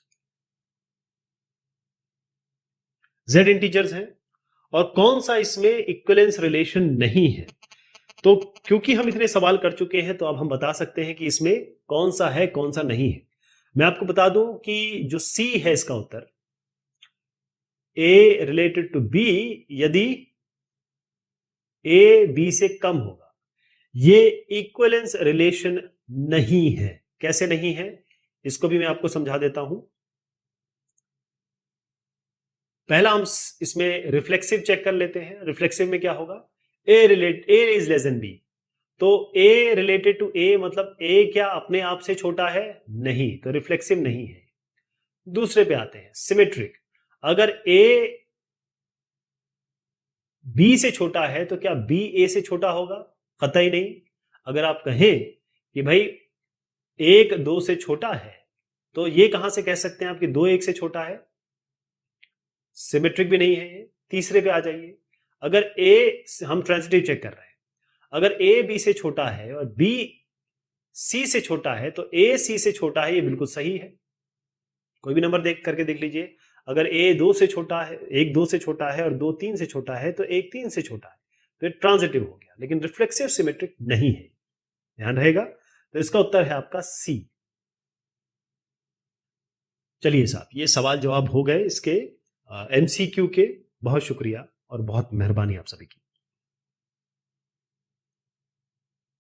जेड इंटीजर्स है, और कौन सा इसमें इक्वलेंस रिलेशन नहीं है। तो क्योंकि हम इतने सवाल कर चुके हैं तो अब हम बता सकते हैं कि इसमें कौन सा है कौन सा नहीं है। मैं आपको बता दूं कि जो सी है इसका उत्तर, ए रिलेटेड टू बी, यदि ए बी से कम होगा, ये इक्वलेंस रिलेशन नहीं है। कैसे नहीं है इसको भी मैं आपको समझा देता हूं। पहला हम इसमें रिफ्लेक्सिव चेक कर लेते हैं। रिफ्लेक्सिव में क्या होगा, ए इज लेस देन बी, तो ए रिलेटेड टू ए मतलब ए क्या अपने आप से छोटा है, नहीं, तो रिफ्लेक्सिव नहीं है। दूसरे पे आते हैं, सिमेट्रिक। अगर ए बी से छोटा है तो क्या बी ए से छोटा होगा, कतई नहीं। अगर आप कहें कि भाई एक दो से छोटा है तो ये कहां से कह सकते हैं आप कि दो एक से छोटा है, सिमेट्रिक भी नहीं है ये। तीसरे पे आ जाइए, अगर ए, हम ट्रांजिटिव चेक कर रहे हैं, अगर ए बी से छोटा है और बी सी से छोटा है तो ए सी से छोटा है, ये बिल्कुल सही है। कोई भी नंबर देख करके देख लीजिए, अगर ए दो से छोटा है, एक दो से छोटा है और दो तीन से छोटा है तो एक तीन से छोटा है, तो ये ट्रांजिटिव हो गया, लेकिन रिफ्लेक्सिव सिमेट्रिक नहीं है, ध्यान रहेगा। तो इसका उत्तर है आपका सी। चलिए साहब, ये सवाल जवाब हो गए इसके एमसीक्यू के। बहुत शुक्रिया और बहुत मेहरबानी आप सभी की।